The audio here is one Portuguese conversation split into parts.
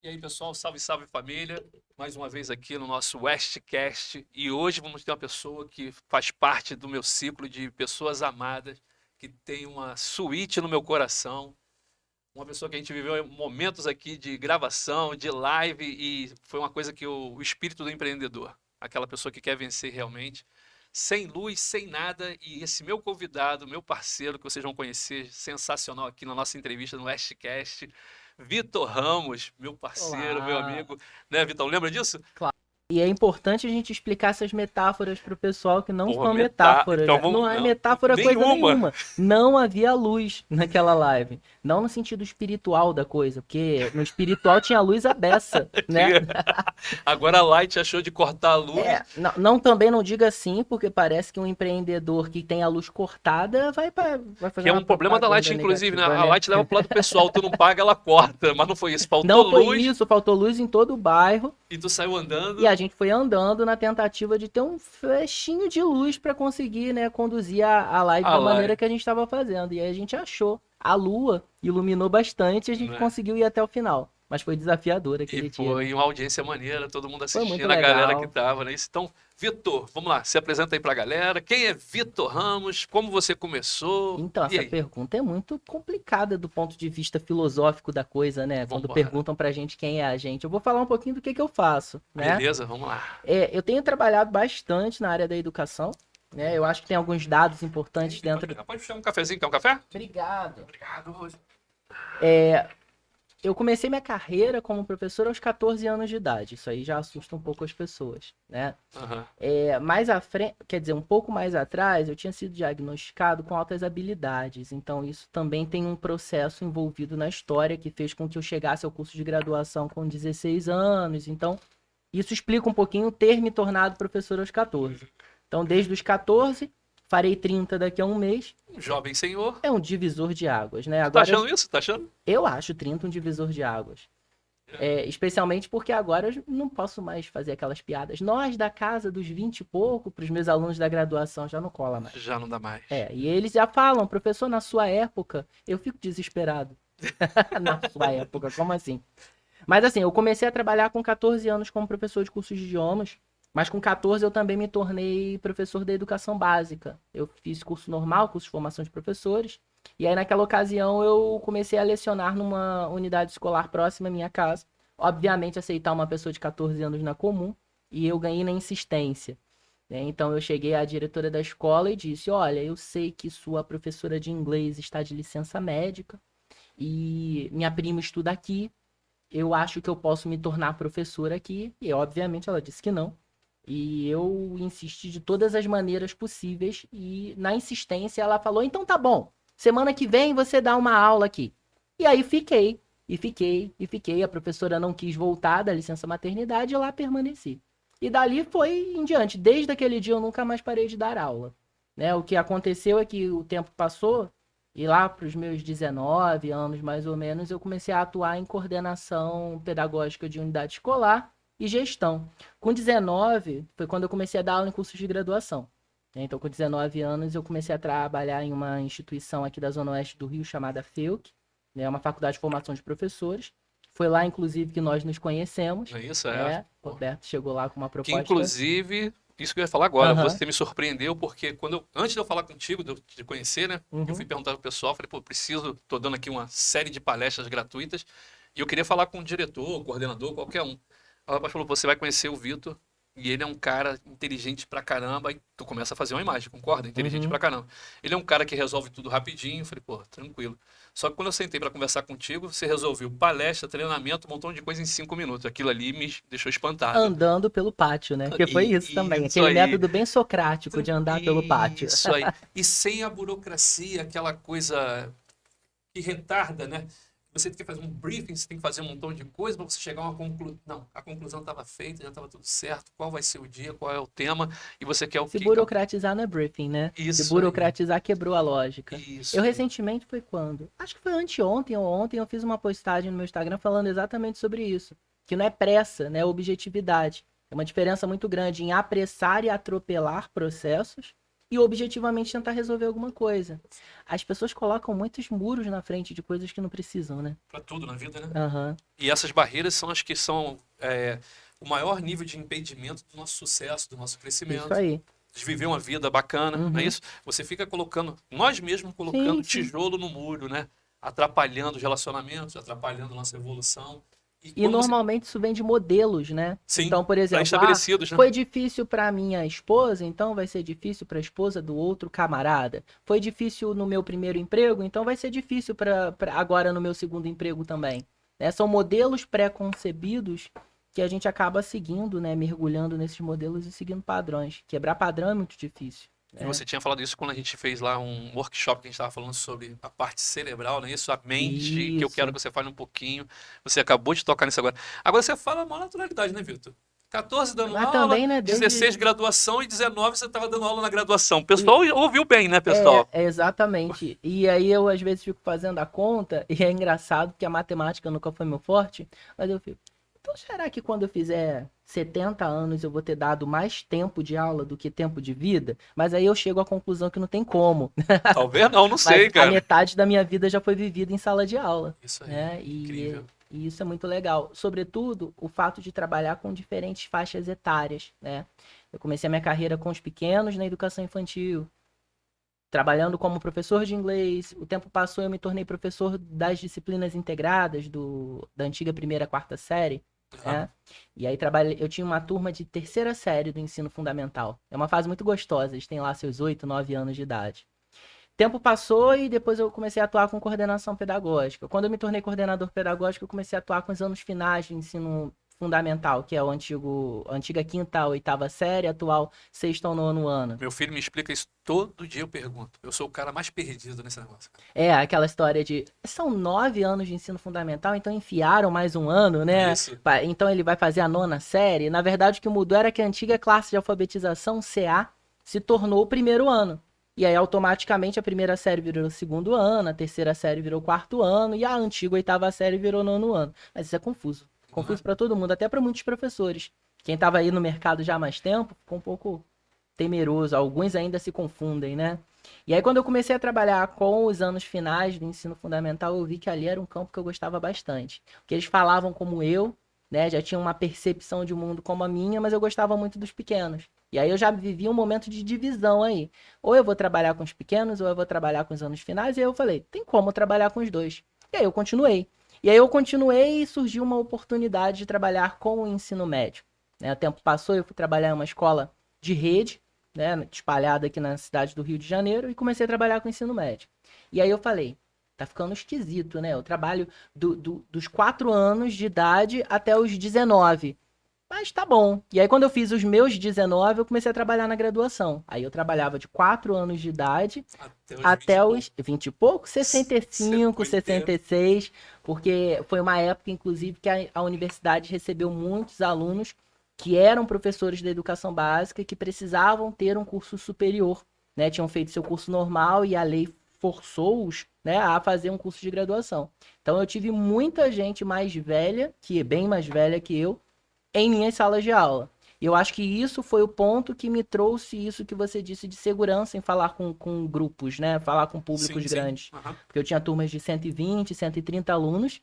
E aí, pessoal, salve, salve família. Mais uma vez aqui no nosso Westcast. E hoje vamos ter uma pessoa que faz parte do meu ciclo de pessoas amadas, que tem uma suíte no meu coração. Uma pessoa que a gente viveu momentos aqui de gravação, de live, e foi uma coisa que o espírito do empreendedor, aquela pessoa que quer vencer realmente, sem luz, sem nada. E esse meu convidado, meu parceiro, que vocês vão conhecer, sensacional aqui na nossa entrevista no Westcast, Vitor Ramos, meu parceiro, meu Olá. amigo, né, Vitão? Lembra disso? Claro. E é importante a gente explicar essas metáforas para o pessoal que não Porra, são metáforas, então né? vamos. Não é Não, metáfora coisa nenhuma. nenhuma. Não havia luz naquela live. Não no sentido espiritual da coisa, porque no espiritual tinha luz à beça, né? Agora a Light achou de cortar a luz. Não, também não diga assim, porque parece que um empreendedor que tem a luz cortada vai Que fazer é uma um problema da Light, propaganda inclusive, né? negativa, A né? Light leva pro lado pessoal, tu não paga, ela corta. Mas não foi isso. Faltou Não foi luz isso, faltou luz em todo o bairro. e tu saiu E andando. a gente foi andando na tentativa de ter um flechinho de luz para conseguir, né, conduzir a live A da Light, maneira que a gente estava fazendo. E aí a gente achou. A lua iluminou bastante e a gente né? conseguiu ir até o final. Mas foi desafiador E aquele dia, né? foi uma audiência maneira, todo mundo Foi muito assistindo, a galera que legal. tava, né? Então, Vitor, vamos lá, se apresenta aí pra galera. Quem é Vitor Ramos? Como você começou? Então, E essa aí? pergunta é muito complicada do ponto de vista filosófico da coisa, né? Quando Vambora. perguntam pra gente quem é a gente. Eu vou falar um pouquinho do que eu faço, né? Beleza, vamos lá. Eu tenho trabalhado bastante na área da educação, né? Eu acho que tem alguns dados importantes dentro. Pode puxar um cafezinho, quer um café? Obrigado. Obrigado, Rose. Eu comecei minha carreira como professor aos 14 anos de idade. Isso aí já assusta um pouco as pessoas, né? Aham. Mais à frente, quer dizer, um pouco mais atrás, eu tinha sido diagnosticado com altas habilidades. Então, isso também tem um processo envolvido na história que fez com que eu chegasse ao curso de graduação com 16 anos. Então, isso explica um pouquinho ter me tornado professor aos 14. Então, desde os 14, farei 30 daqui a um mês. Um jovem senhor. É um divisor de águas, né? Tu tá Agora, achando isso? Tá achando? eu acho 30 um divisor de águas. Especialmente porque agora eu não posso mais fazer aquelas piadas. Nós da casa dos 20 e pouco, para os meus alunos da graduação, já não cola mais. Já não dá mais. E eles já falam, professor, na sua época, eu fico desesperado. Na sua época, como assim? Mas assim, eu comecei a trabalhar com 14 anos como professor de cursos de idiomas, mas com 14 eu também me tornei professor da educação básica. Eu fiz curso normal, curso de formação de professores, e aí naquela ocasião eu comecei a lecionar numa unidade escolar próxima à minha casa. Obviamente aceitar uma pessoa de 14 anos na comum, e eu ganhei na insistência, né? Então eu cheguei à diretora da escola e disse: olha, eu sei que sua professora de inglês está de licença médica e minha prima estuda aqui, eu acho que eu posso me tornar professora aqui. E obviamente ela disse que não. E eu insisti de todas as maneiras possíveis. E na insistência ela falou: então tá bom, semana que vem você dá uma aula aqui. E aí fiquei, e fiquei, e fiquei. A professora não quis voltar da licença maternidade e lá permaneci. E dali foi em diante. Desde aquele dia eu nunca mais parei de dar aula, né? O que aconteceu é que o tempo passou e lá para os meus 19 anos, mais ou menos, eu comecei a atuar em coordenação pedagógica de unidade escolar e gestão. Com 19, foi quando eu comecei a dar aula em cursos de graduação. Então, com 19 anos, eu comecei a trabalhar em uma instituição aqui da Zona Oeste do Rio, chamada FEUC, né, uma faculdade de formação de professores. Foi lá, inclusive, que nós nos conhecemos. Não é isso? Né? Roberto chegou lá com uma Que proposta. inclusive, isso que eu ia falar agora, Aham. você me surpreendeu, porque antes de eu falar contigo, de eu te conhecer, né? Eu fui Uhum. perguntar pro pessoal, falei, pô, preciso, tô dando aqui uma série de palestras gratuitas, e eu queria falar com o diretor, o coordenador, qualquer um. Aí o rapaz falou, você vai conhecer o Vitor, e ele é um cara inteligente pra caramba, e tu começa a fazer uma imagem, concorda? Inteligente Uhum. pra caramba. Ele é um cara que resolve tudo rapidinho, eu falei, pô, tranquilo. Só que quando eu sentei pra conversar contigo, você resolveu palestra, treinamento, um montão de coisa em 5 minutos. Aquilo ali me deixou espantado. Andando pelo pátio, né? Que foi isso também. Isso Aquele aí. método bem socrático de andar pelo pátio. Isso aí. E sem a burocracia, aquela coisa que retarda, né? Você tem que fazer um briefing, você tem que fazer um montão de coisa para você chegar a uma conclusão. Não, a conclusão estava feita, já estava tudo certo. Qual vai ser o dia, qual é o tema, e você quer o Se quê? burocratizar não é briefing, né? Se Isso aí. burocratizar quebrou a lógica. Eu Isso aí. recentemente foi quando? Acho que foi anteontem ou ontem eu fiz uma postagem no meu Instagram falando exatamente sobre isso. Que não é pressa, né? É objetividade. É uma diferença muito grande em apressar e atropelar processos e objetivamente tentar resolver alguma coisa. As pessoas colocam muitos muros na frente de coisas que não precisam, né? Pra tudo na vida, né? Aham. E essas barreiras são as que são o maior nível de impedimento do nosso sucesso, do nosso Isso crescimento, aí. de viver uma vida bacana, não é Uhum. isso? Você fica colocando, nós mesmos Sim, colocando sim. tijolo no muro, né? Atrapalhando os relacionamentos, atrapalhando a nossa evolução. E E quando você... normalmente isso vem de modelos, né? Sim, Então, por exemplo, pré-estabelecidos, né? foi difícil para minha esposa, então vai ser difícil para a esposa do outro camarada. Foi difícil no meu primeiro emprego, então vai ser difícil para agora no meu segundo emprego também. Né? São modelos pré-concebidos que a gente acaba seguindo, né? Mergulhando nesses modelos e seguindo padrões. Quebrar padrão é muito difícil. E Né? você tinha falado isso quando a gente fez lá um workshop que a gente estava falando sobre a parte cerebral, não é isso? A mente, que eu quero Isso. que você fale um pouquinho. Você acabou de tocar nisso agora. Agora você fala a maior naturalidade, né, Vitor? 14 dando Mas aula, também, né? 16 graduação e 19 você estava dando aula na graduação. O pessoal ouviu bem, né, É, pessoal? exatamente. E aí eu às vezes fico fazendo a conta, e é engraçado porque a matemática nunca foi meu forte, mas eu fico, então será que quando eu fizer 70 anos eu vou ter dado mais tempo de aula do que tempo de vida? Mas aí eu chego à conclusão que não tem como. Talvez não, não Mas sei, a cara. metade da minha vida já foi vivida em sala de aula, Isso aí, né? incrível. E isso é muito legal. Sobretudo, o fato de trabalhar com diferentes faixas etárias, né? Eu comecei a minha carreira com os pequenos na educação infantil, trabalhando como professor de inglês. O tempo passou, eu me tornei professor das disciplinas integradas da antiga primeira, quarta série, Aham. né? E aí eu tinha uma turma de terceira série do ensino fundamental. É uma fase muito gostosa, eles têm lá seus 8, 9 anos de idade. Tempo passou e depois eu comecei a atuar com coordenação pedagógica. Quando eu me tornei coordenador pedagógico, eu comecei a atuar com os anos finais do ensino fundamental, que é a antiga quinta, oitava série, atual sexto ao nono ano. Meu filho me explica isso todo dia, eu pergunto. Eu sou o cara mais perdido nesse negócio, cara. É, aquela história de. São 9 anos de ensino fundamental, então enfiaram mais um ano, Não é né? isso? Então ele vai fazer a nona série. Na verdade, o que mudou era que a antiga classe de alfabetização, CA, se tornou o primeiro ano. E aí, automaticamente, a primeira série virou o segundo ano, a terceira série virou o quarto ano, e a antiga oitava série virou o nono ano. Mas isso é confuso. Não é? Confuso para todo mundo, até para muitos professores. Quem estava aí no mercado já há mais tempo, ficou um pouco temeroso. Alguns ainda se confundem, né? E aí, quando eu comecei a trabalhar com os anos finais do ensino fundamental, eu vi que ali era um campo que eu gostava bastante. Porque eles falavam como eu, né? Já tinham uma percepção de mundo como a minha, mas eu gostava muito dos pequenos. E aí eu já vivi um momento de divisão aí. Ou eu vou trabalhar com os pequenos, ou eu vou trabalhar com os anos finais. E aí eu falei, tem como trabalhar com os dois. E aí eu continuei. E aí eu continuei e surgiu uma oportunidade de trabalhar com o ensino médio. Né? O tempo passou, eu fui trabalhar em uma escola de rede, né, espalhada aqui na cidade do Rio de Janeiro, e comecei a trabalhar com ensino médio. E aí eu falei, tá ficando esquisito, né? Eu trabalho dos 4 anos de idade até os 19. Mas tá bom. E aí, quando eu fiz os meus 19, eu comecei a trabalhar na graduação. Aí eu trabalhava de 4 anos de idade Até os 20 e até pouco. os 20 e pouco, 65, 80. 66, porque foi uma época, inclusive, que a universidade recebeu muitos alunos que eram professores da educação básica e que precisavam ter um curso superior, né? Tinham feito seu curso normal e a lei forçou-os, né, a fazer um curso de graduação. Então eu tive muita gente mais velha, que é bem mais velha que eu, em minhas salas de aula. E eu acho que isso foi o ponto que me trouxe isso que você disse de segurança em falar com grupos, né? Falar com públicos Sim, sim. grandes. Aham. Porque eu tinha turmas de 120, 130 alunos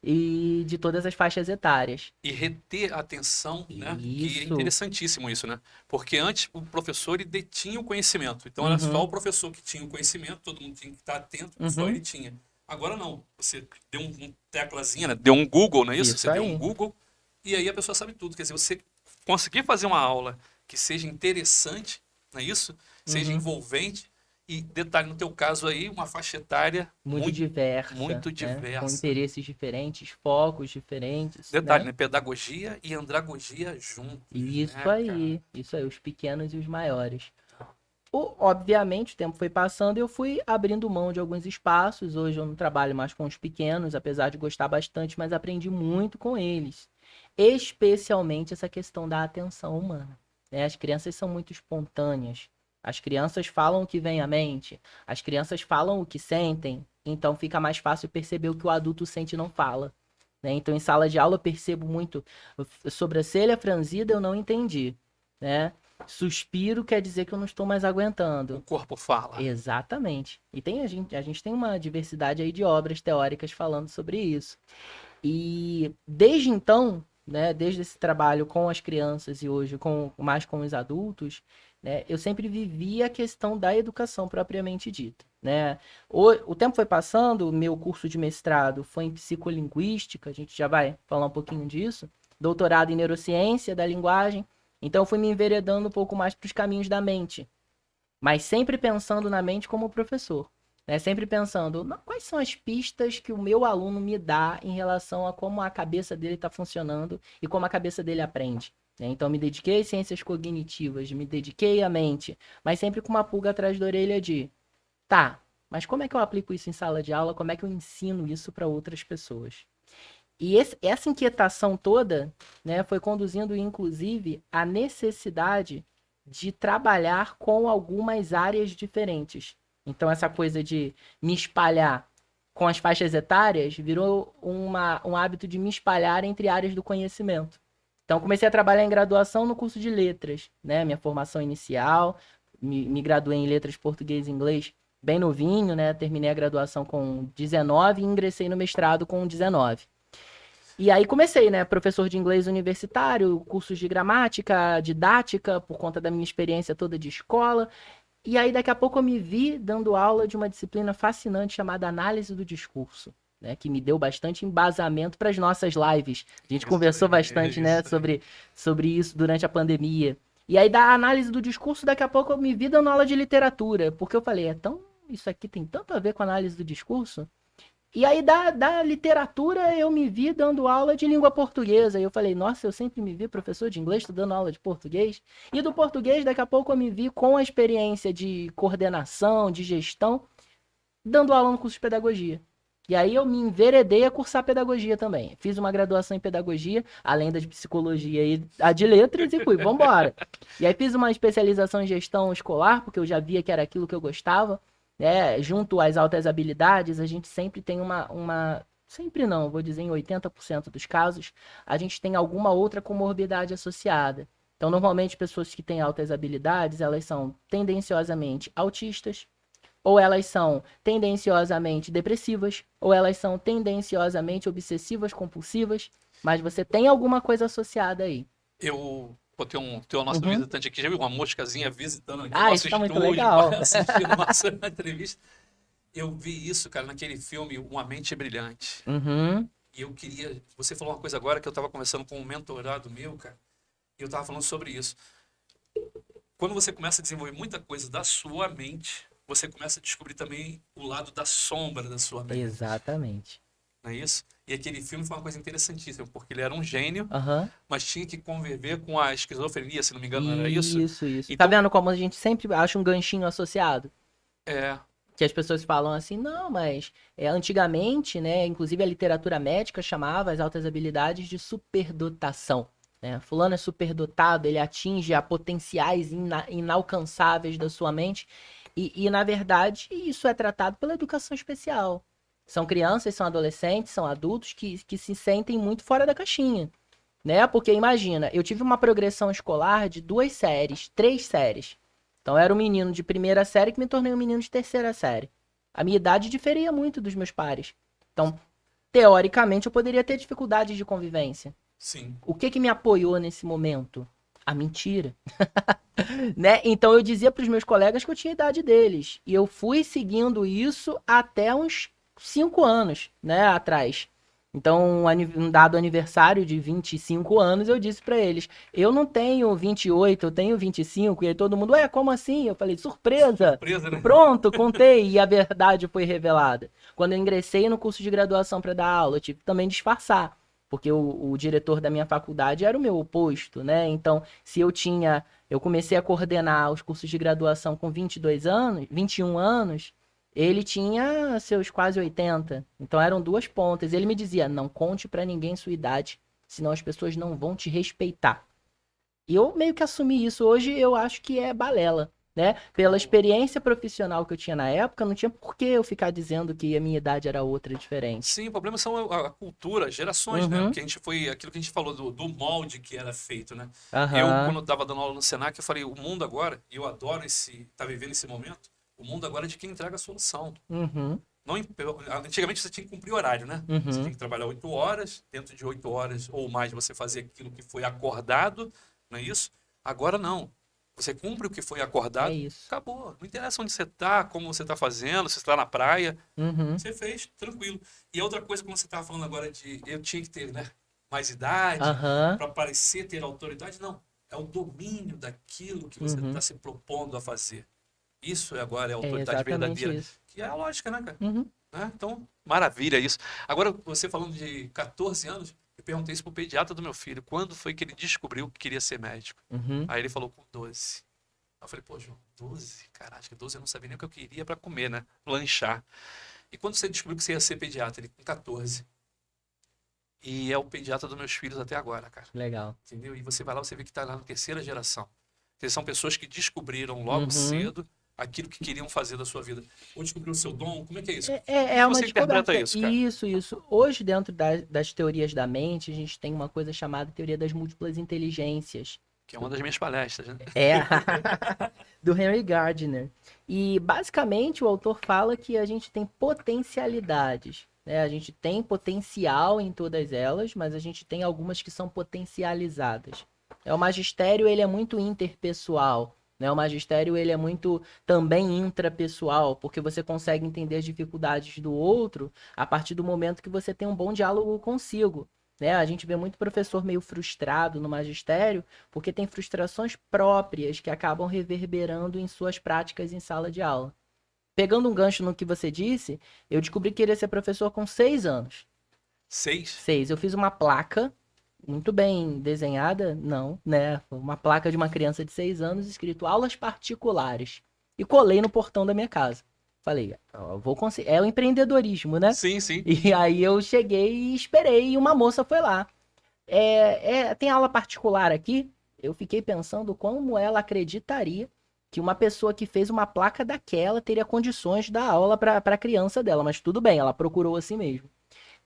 e de todas as faixas etárias. E reter a atenção, né? Que é Isso. interessantíssimo isso, né? Porque antes o professor ele detinha o conhecimento. Então era só Uhum, o professor que tinha o conhecimento, todo mundo tinha que estar atento, só uhum. ele tinha. Agora não. Você deu um teclazinha, né? Deu um Google, não é isso? Isso Você deu um aí. Google e aí a pessoa sabe tudo. Quer dizer, você conseguir fazer uma aula que seja interessante, não é isso? Seja Uhum. envolvente e detalhe no teu caso aí, uma faixa etária Muito diversa, muito né? Com diversa. interesses diferentes, focos diferentes, Detalhe, né? né? Pedagogia e andragogia juntos, Isso né, cara? aí, isso aí, os pequenos e os maiores. Obviamente, o tempo foi passando e eu fui abrindo mão de alguns espaços. Hoje eu não trabalho mais com os pequenos, apesar de gostar bastante, mas aprendi muito com eles. Especialmente essa questão da atenção humana. Né? As crianças são muito espontâneas. As crianças falam o que vem à mente. As crianças falam o que sentem. Então fica mais fácil perceber o que o adulto sente e não fala. Né? Então, em sala de aula, eu percebo muito sobrancelha franzida, eu não entendi. Né? Suspiro quer dizer que eu não estou mais O aguentando. corpo fala. Exatamente. E a gente tem uma diversidade aí de obras teóricas falando sobre isso. E desde então, né, desde esse trabalho com as crianças e hoje mais com os adultos, né, eu sempre vivi a questão da educação propriamente dita, né? O tempo foi passando, o meu curso de mestrado foi em psicolinguística, a gente já vai falar um pouquinho disso, doutorado em neurociência da linguagem, então eu fui me enveredando um pouco mais para os caminhos da mente, mas sempre pensando na mente como professor. Né? Sempre pensando, quais são as pistas que o meu aluno me dá em relação a como a cabeça dele está funcionando e como a cabeça dele aprende. Né? Então, me dediquei às ciências cognitivas, me dediquei à mente, mas sempre com uma pulga atrás da orelha de, tá, mas como é que eu aplico isso em sala de aula? Como é que eu ensino isso para outras pessoas? E essa inquietação toda, né, foi conduzindo, inclusive, à necessidade de trabalhar com algumas áreas diferentes. Então, essa coisa de me espalhar com as faixas etárias virou um hábito de me espalhar entre áreas do conhecimento. Então, comecei a trabalhar em graduação no curso de letras, né? Minha formação inicial, me graduei em letras português e inglês bem novinho, né? Terminei a graduação com 19 e ingressei no mestrado com 19. E aí comecei, né? Professor de inglês universitário, cursos de gramática, didática, por conta da minha experiência toda de escola. E aí daqui a pouco eu me vi dando aula de uma disciplina fascinante chamada análise do discurso, né? Que me deu bastante embasamento para as nossas lives. A gente conversou bastante, né? Sobre isso durante a pandemia. E aí da análise do discurso, daqui a pouco eu me vi dando aula de literatura, porque eu falei, isso aqui tem tanto a ver com a análise do discurso? E aí, da literatura, eu me vi dando aula de língua portuguesa. E eu falei, nossa, eu sempre me vi professor de inglês, tô dando aula de português. E do português, daqui a pouco, eu me vi com a experiência de coordenação, de gestão, dando aula no curso de pedagogia. E aí eu me enveredei a cursar pedagogia também. Fiz uma graduação em pedagogia, além da de psicologia e a de letras, e fui, vambora. E aí fiz uma especialização em gestão escolar, porque eu já via que era aquilo que eu gostava. Né? Junto às altas habilidades, a gente sempre tem sempre não, vou dizer em 80% dos casos, a gente tem alguma outra comorbidade associada. Então, normalmente, pessoas que têm altas habilidades, elas são tendenciosamente autistas, ou elas são tendenciosamente depressivas, ou elas são tendenciosamente obsessivas, compulsivas, mas você tem alguma coisa associada aí. Pô, tem o nosso visitante aqui, já viu uma moscazinha visitando aqui o Ah, nosso isso tá muito estúdio, legal. assistindo nossa entrevista. Eu vi isso, cara, naquele filme Uma Mente Brilhante. Uhum. E eu queria... Você falou uma coisa agora que eu tava conversando com um mentorado meu, cara, e eu tava falando sobre isso. Quando você começa a desenvolver muita coisa da sua mente, você começa a descobrir também o lado da sombra da sua mente. Exatamente. Não é isso? E aquele filme foi uma coisa interessantíssima, porque ele era um gênio, Uhum. mas tinha que conviver com a esquizofrenia, se não me engano, não era isso? Isso. Então, Tá vendo como a gente sempre acha um ganchinho associado? é, Que as pessoas falam assim, não, mas antigamente, né, inclusive a literatura médica chamava as altas habilidades de superdotação. Né? Fulano é superdotado, ele atinge a potenciais inalcançáveis da sua mente. E, na verdade, isso é tratado pela educação especial. São crianças, são adolescentes, são adultos que se sentem muito fora da caixinha. Né? Porque imagina, eu tive uma progressão escolar de 2 séries, 3 séries. Então eu era um menino de primeira série que me tornei um menino de terceira série. A minha idade diferia muito dos meus pares. Então, teoricamente, eu poderia ter dificuldades de convivência. sim. O que me apoiou nesse momento? A mentira. Né? Então eu dizia para os meus colegas que eu tinha a idade deles. E eu fui seguindo isso até uns 5 anos, né, atrás. Então, um dado aniversário de 25 anos, eu disse para eles, eu não tenho 28, eu tenho 25. E aí todo mundo, como assim? Eu falei, surpresa! Surpresa, né? Pronto, contei. E a verdade foi revelada. Quando eu ingressei no curso de graduação para dar aula, eu tive que também disfarçar. Porque o diretor da minha faculdade era o meu oposto, né? Então, se eu comecei a coordenar os cursos de graduação com 22 anos, 21 anos, ele tinha seus quase 80. Então eram duas pontas. Ele me dizia, não conte pra ninguém sua idade, senão as pessoas não vão te respeitar. E eu meio que assumi isso. Hoje eu acho que é balela. né? Pela experiência profissional que eu tinha na época, não tinha por que eu ficar dizendo que a minha idade era outra diferente. Sim, o problema são a cultura, as gerações, né? Uhum. Que a gente foi, aquilo que a gente falou do molde que era feito, né? Eu, Aham. quando estava dando aula no Senac, eu falei, o mundo agora, e eu adoro tá vivendo esse momento, o mundo agora é de quem entrega a solução. Uhum. Não, antigamente você tinha que cumprir horário, né? Você tinha Uhum. que trabalhar 8 horas, dentro de 8 horas ou mais você fazia aquilo que foi acordado, não é isso? Agora não. Você cumpre o que foi É acordado, isso. acabou. Não interessa onde você está, como você está fazendo, se você está na praia, Uhum. você fez, tranquilo. E outra coisa, como você estava falando agora de eu tinha que ter, né, mais idade Aham. para parecer ter autoridade, não. É o domínio daquilo que você está Uhum. se propondo a fazer. Isso agora é a É autoridade exatamente verdadeira, isso. que é a lógica, né, cara? Uhum. Né? Então, maravilha isso. Agora, você falando de 14 anos, eu perguntei isso pro pediatra do meu filho. Quando foi que ele descobriu que queria ser médico? Uhum. Aí ele falou com 12. Aí eu falei, pô, João, 12? Cara, acho que 12 eu não sabia nem o que eu queria para comer, né? Lanchar. E quando você descobriu que você ia ser pediatra? Ele com 14. E é o pediatra dos meus filhos até agora, cara. Legal. Entendeu? E você vai lá, você vê que tá lá na terceira geração. Porque são pessoas que descobriram logo Uhum. cedo aquilo que queriam fazer da sua vida. Ou descobriu o seu dom, como é que é isso? É Como uma você interpreta descoberta. isso, cara? Isso. Hoje, dentro das teorias da mente, a gente tem uma coisa chamada teoria das múltiplas inteligências. Que é uma das minhas palestras, né? É, do Henry Gardner. E, basicamente, o autor fala que a gente tem potencialidades, né? A gente tem potencial em todas elas, mas a gente tem algumas que são potencializadas. O magistério, ele é muito interpessoal, né? O magistério, ele é muito também intrapessoal, porque você consegue entender as dificuldades do outro a partir do momento que você tem um bom diálogo consigo, né? A gente vê muito professor meio frustrado no magistério, porque tem frustrações próprias que acabam reverberando em suas práticas em sala de aula. Pegando um gancho no que você disse, eu descobri que queria ser professor com 6 anos. 6? 6. Eu fiz uma placa, muito bem desenhada, não, né? Uma placa de uma criança de 6 anos, escrito aulas particulares. E colei no portão da minha casa. Falei, ó, eu vou conseguir. É o empreendedorismo, né? Sim, sim. E aí eu cheguei e esperei, e uma moça foi lá. Tem aula particular aqui. Eu fiquei pensando como ela acreditaria que uma pessoa que fez uma placa daquela teria condições de dar aula para a criança dela. Mas tudo bem, ela procurou assim mesmo.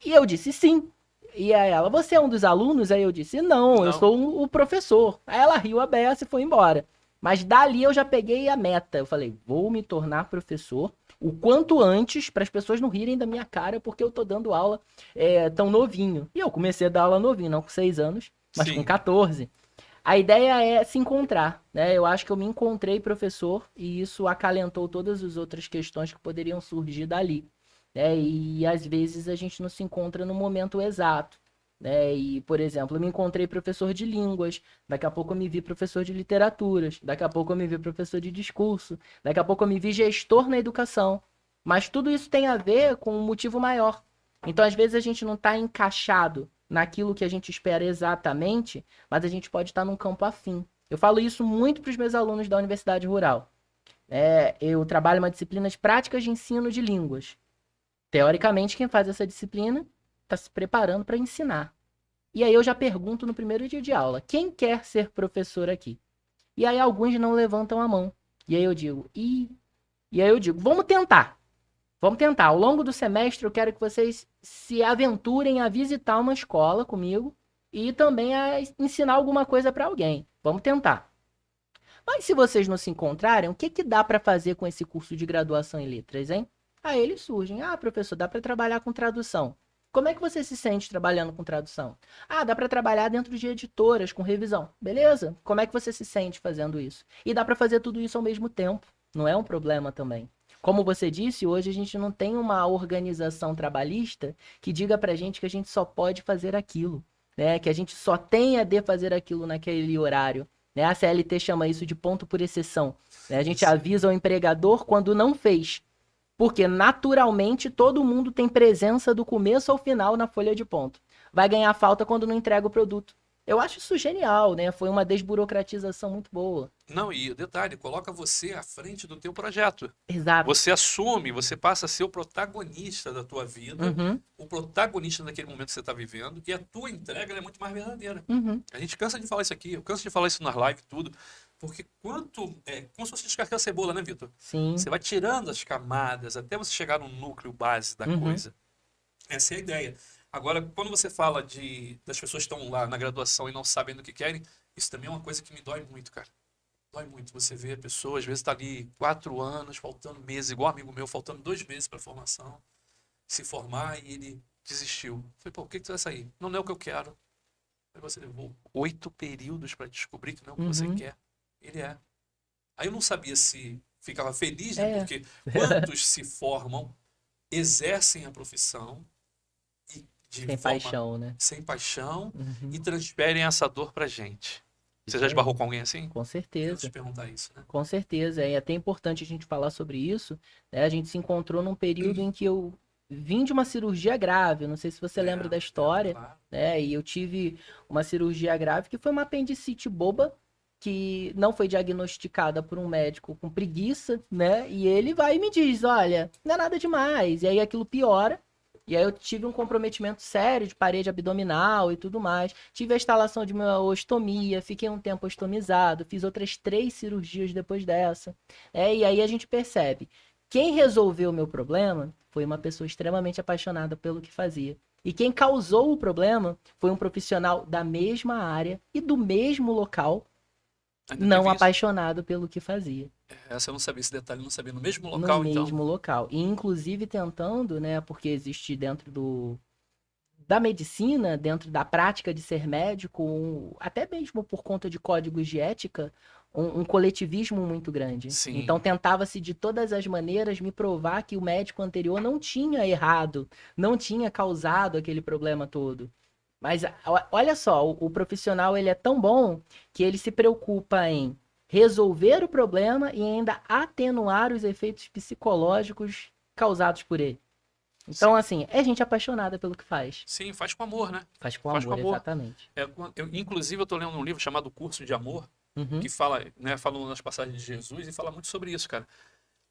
E eu disse sim. E aí ela, você é um dos alunos? Aí eu disse, não, eu Não. sou o professor. Aí ela riu a beça e foi embora. Mas dali eu já peguei a meta. Eu falei, vou me tornar professor o quanto antes, para as pessoas não rirem da minha cara, porque eu tô dando aula tão novinho. E eu comecei a dar aula novinho, não com 6 anos, mas com Sim. 14. A ideia é se encontrar, né? Eu acho que eu me encontrei professor e isso acalentou todas as outras questões que poderiam surgir dali, né? E às vezes a gente não se encontra no momento exato, né? E, por exemplo, eu me encontrei professor de línguas, daqui a pouco eu me vi professor de literaturas, daqui a pouco eu me vi professor de discurso, daqui a pouco eu me vi gestor na educação. Mas tudo isso tem a ver com um motivo maior. Então, às vezes, a gente não está encaixado naquilo que a gente espera exatamente, mas a gente pode estar num campo afim. Eu falo isso muito para os meus alunos da Universidade Rural. Eu trabalho uma disciplina de práticas de ensino de línguas. Teoricamente, quem faz essa disciplina está se preparando para ensinar. E aí eu já pergunto no primeiro dia de aula: quem quer ser professor aqui? E aí alguns não levantam a mão. E aí eu digo: e aí eu digo: vamos tentar. Vamos tentar. Ao longo do semestre, eu quero que vocês se aventurem a visitar uma escola comigo e também a ensinar alguma coisa para alguém. Vamos tentar. Mas se vocês não se encontrarem, o que, que dá para fazer com esse curso de graduação em letras, hein? Aí eles surgem. Ah, professor, dá para trabalhar com tradução. Como é que você se sente trabalhando com tradução? Ah, dá para trabalhar dentro de editoras com revisão. Beleza? Como é que você se sente fazendo isso? E dá para fazer tudo isso ao mesmo tempo. Não é um problema também. Como você disse, hoje a gente não tem uma organização trabalhista que diga pra gente que a gente só pode fazer aquilo, né? Que a gente só tem a de fazer aquilo naquele horário, né? A CLT chama isso de ponto por exceção, né? A gente avisa o empregador quando não fez, porque naturalmente todo mundo tem presença do começo ao final na folha de ponto. Vai ganhar falta quando não entrega o produto. Eu acho isso genial, né? Foi uma desburocratização muito boa. Não, e o detalhe, coloca você à frente do teu projeto. Exato. Você assume, você passa a ser o protagonista da tua vida, Uhum, o protagonista daquele momento que você está vivendo, e a tua entrega ela é muito mais verdadeira. uhum. A gente cansa de falar isso aqui, eu canso de falar isso nas lives, tudo. Porque como se fosse descascar a cebola, né, Vitor? Sim. Você vai tirando as camadas até você chegar no núcleo base da Uhum. coisa. Essa é a ideia. Agora, quando você fala das pessoas que estão lá na graduação e não sabem do que querem, isso também é uma coisa que me dói muito, cara. Dói muito você ver a pessoa, às vezes está ali 4 anos, faltando meses, igual um amigo meu, faltando 2 meses para a formação, se formar e ele desistiu. Eu falei, pô, por que que tu vai sair? Não, não é o que eu quero. Aí você levou 8 períodos para descobrir que não é o que você Uhum. quer. Ele é. Aí eu não sabia se ficava feliz, né? É. Porque quantos se formam, exercem a profissão e de Sem forma paixão, né? sem paixão Uhum. e transferem essa dor pra gente. Você Isso já aí. esbarrou com alguém assim? Com Eu certeza. te perguntar isso, né? Com certeza. É até importante a gente falar sobre isso, né? A gente se encontrou num período em que eu vim de uma cirurgia grave. Eu não sei se você lembra da história, Claro. né? E eu tive uma cirurgia grave que foi uma apendicite boba, que não foi diagnosticada por um médico com preguiça, né? E ele vai e me diz, olha, não é nada demais. E aí aquilo piora. E aí eu tive um comprometimento sério de parede abdominal e tudo mais. Tive a instalação de uma ostomia, fiquei um tempo ostomizado, fiz outras 3 cirurgias depois dessa. E aí a gente percebe, quem resolveu o meu problema foi uma pessoa extremamente apaixonada pelo que fazia. E quem causou o problema foi um profissional da mesma área e do mesmo local, Ainda não teve isso? apaixonado pelo que fazia. Essa eu não sabia, esse detalhe eu não sabia. No mesmo No local, então. mesmo local. E inclusive tentando, né, porque existe dentro da medicina, dentro da prática de ser médico, até mesmo por conta de códigos de ética, um coletivismo muito grande. Sim. Então tentava-se de todas as maneiras me provar que o médico anterior não tinha errado, não tinha causado aquele problema todo. Mas olha só, o profissional ele é tão bom que ele se preocupa em resolver o problema e ainda atenuar os efeitos psicológicos causados por ele. Então, assim, é gente apaixonada pelo que faz. Sim, faz com amor, né? Faz com Faz com amor, amor. exatamente. Inclusive, eu tô lendo um livro chamado Curso de Amor, Uhum. que fala, né, fala nas passagens de Jesus e fala muito sobre isso, cara.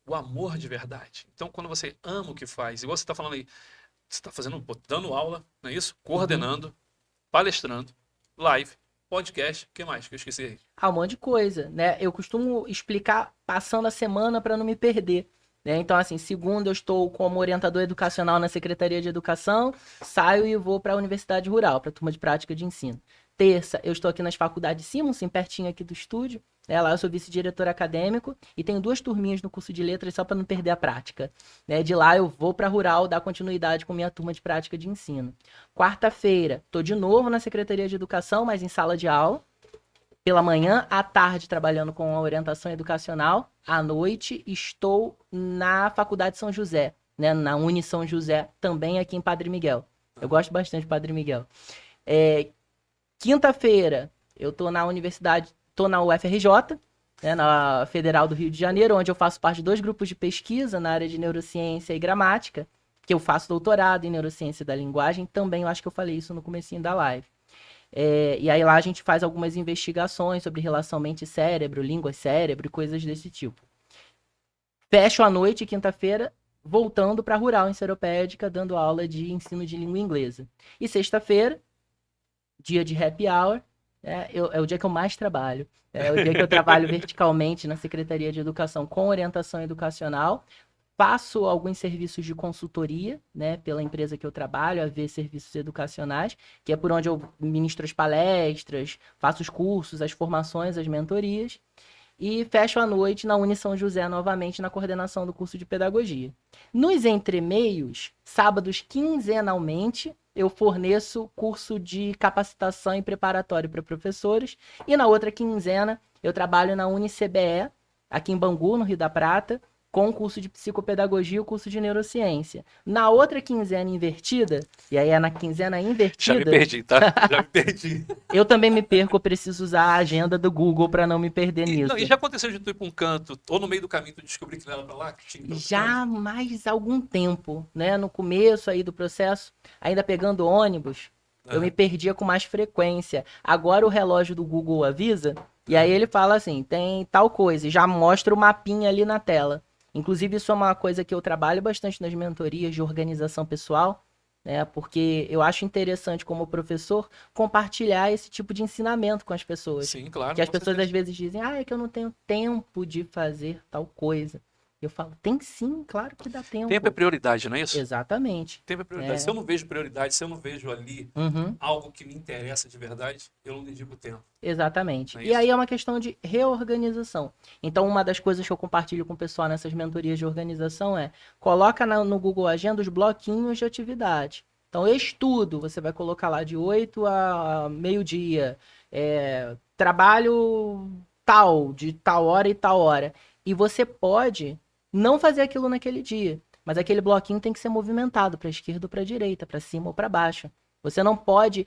O amor de verdade. Então, quando você ama o que faz, igual você tá falando aí, você tá fazendo, dando aula, não é isso? Coordenando, palestrando, live, podcast, o que mais que eu esqueci aí? Ah, um monte de coisa, né? Eu costumo explicar passando a semana para não me perder. Né? Então, assim, segunda eu estou como orientador educacional na Secretaria de Educação, saio e vou para a Universidade Rural, para a turma de prática de ensino. Terça, eu estou aqui nas faculdades Simonsen, pertinho aqui do estúdio. Né? Lá eu sou vice-diretor acadêmico e tenho 2 turminhas no curso de letras só para não perder a prática. Né? De lá eu vou para Rural dar continuidade com minha turma de prática de ensino. Quarta-feira, estou de novo na Secretaria de Educação, mas em sala de aula. Pela manhã, à tarde trabalhando com a orientação educacional, à noite estou na Faculdade São José, né, na Uni São José, também aqui em Padre Miguel. Eu gosto bastante de Padre Miguel. Quinta-feira, eu estou na universidade, estou na UFRJ, né, na Federal do Rio de Janeiro, onde eu faço parte de 2 grupos de pesquisa na área de neurociência e gramática, que eu faço doutorado em neurociência da linguagem, também eu acho que eu falei isso no comecinho da live. E aí lá a gente faz algumas investigações sobre relação mente-cérebro, língua-cérebro e coisas desse tipo. Fecho a noite, quinta-feira, voltando para Rural Enceropédica, dando aula de ensino de língua inglesa. E sexta-feira, dia de happy hour, é o dia que eu mais trabalho. É o dia que eu trabalho verticalmente na Secretaria de Educação com orientação educacional. Faço alguns serviços de consultoria, né, pela empresa que eu trabalho, a V Serviços Educacionais, que é por onde eu ministro as palestras, faço os cursos, as formações, as mentorias. E fecho a noite na Uni São José novamente na coordenação do curso de pedagogia. Nos entremeios, sábados quinzenalmente, eu forneço curso de capacitação e preparatório para professores. E na outra quinzena, eu trabalho na UniCBE, aqui em Bangu, no Rio da Prata, com o curso de psicopedagogia e o curso de neurociência. Na outra quinzena invertida, e aí é na quinzena invertida... Já me perdi, tá? Já me perdi. Eu também me perco, eu preciso usar a agenda do Google para não me perder nisso. E já aconteceu de tu ir pra um canto, ou no meio do caminho tu descobrir que não era pra lá? Que tinha que ir pra outro Já há mais algum tempo, né? No começo aí do processo, ainda pegando ônibus, eu me perdia com mais frequência. Agora o relógio do Google avisa, e aí ele fala assim, tem tal coisa, e já mostra o mapinha ali na tela. Inclusive, isso é uma coisa que eu trabalho bastante nas mentorias de organização pessoal, né? Porque eu acho interessante, como professor, compartilhar esse tipo de ensinamento com as pessoas. Sim, claro, Que as com pessoas certeza. às vezes dizem, é que eu não tenho tempo de fazer tal coisa. Eu falo, tem sim, claro que dá Tempo é tempo. prioridade, não é isso? Exatamente. Tempo é prioridade. Se É. eu não vejo prioridade, se eu não vejo ali Uhum. algo que me interessa de verdade, eu não dedico tempo, Exatamente. não é E aí isso? é uma questão de reorganização. Então, uma das coisas que eu compartilho com o pessoal nessas mentorias de organização é coloca no Google Agenda os bloquinhos de atividade. Então, estudo, você vai colocar lá de 8 a meio-dia. Trabalho tal, de tal hora e tal hora. E você pode não fazer aquilo naquele dia. Mas aquele bloquinho tem que ser movimentado para a esquerda ou para a direita, para cima ou para baixo. Você não pode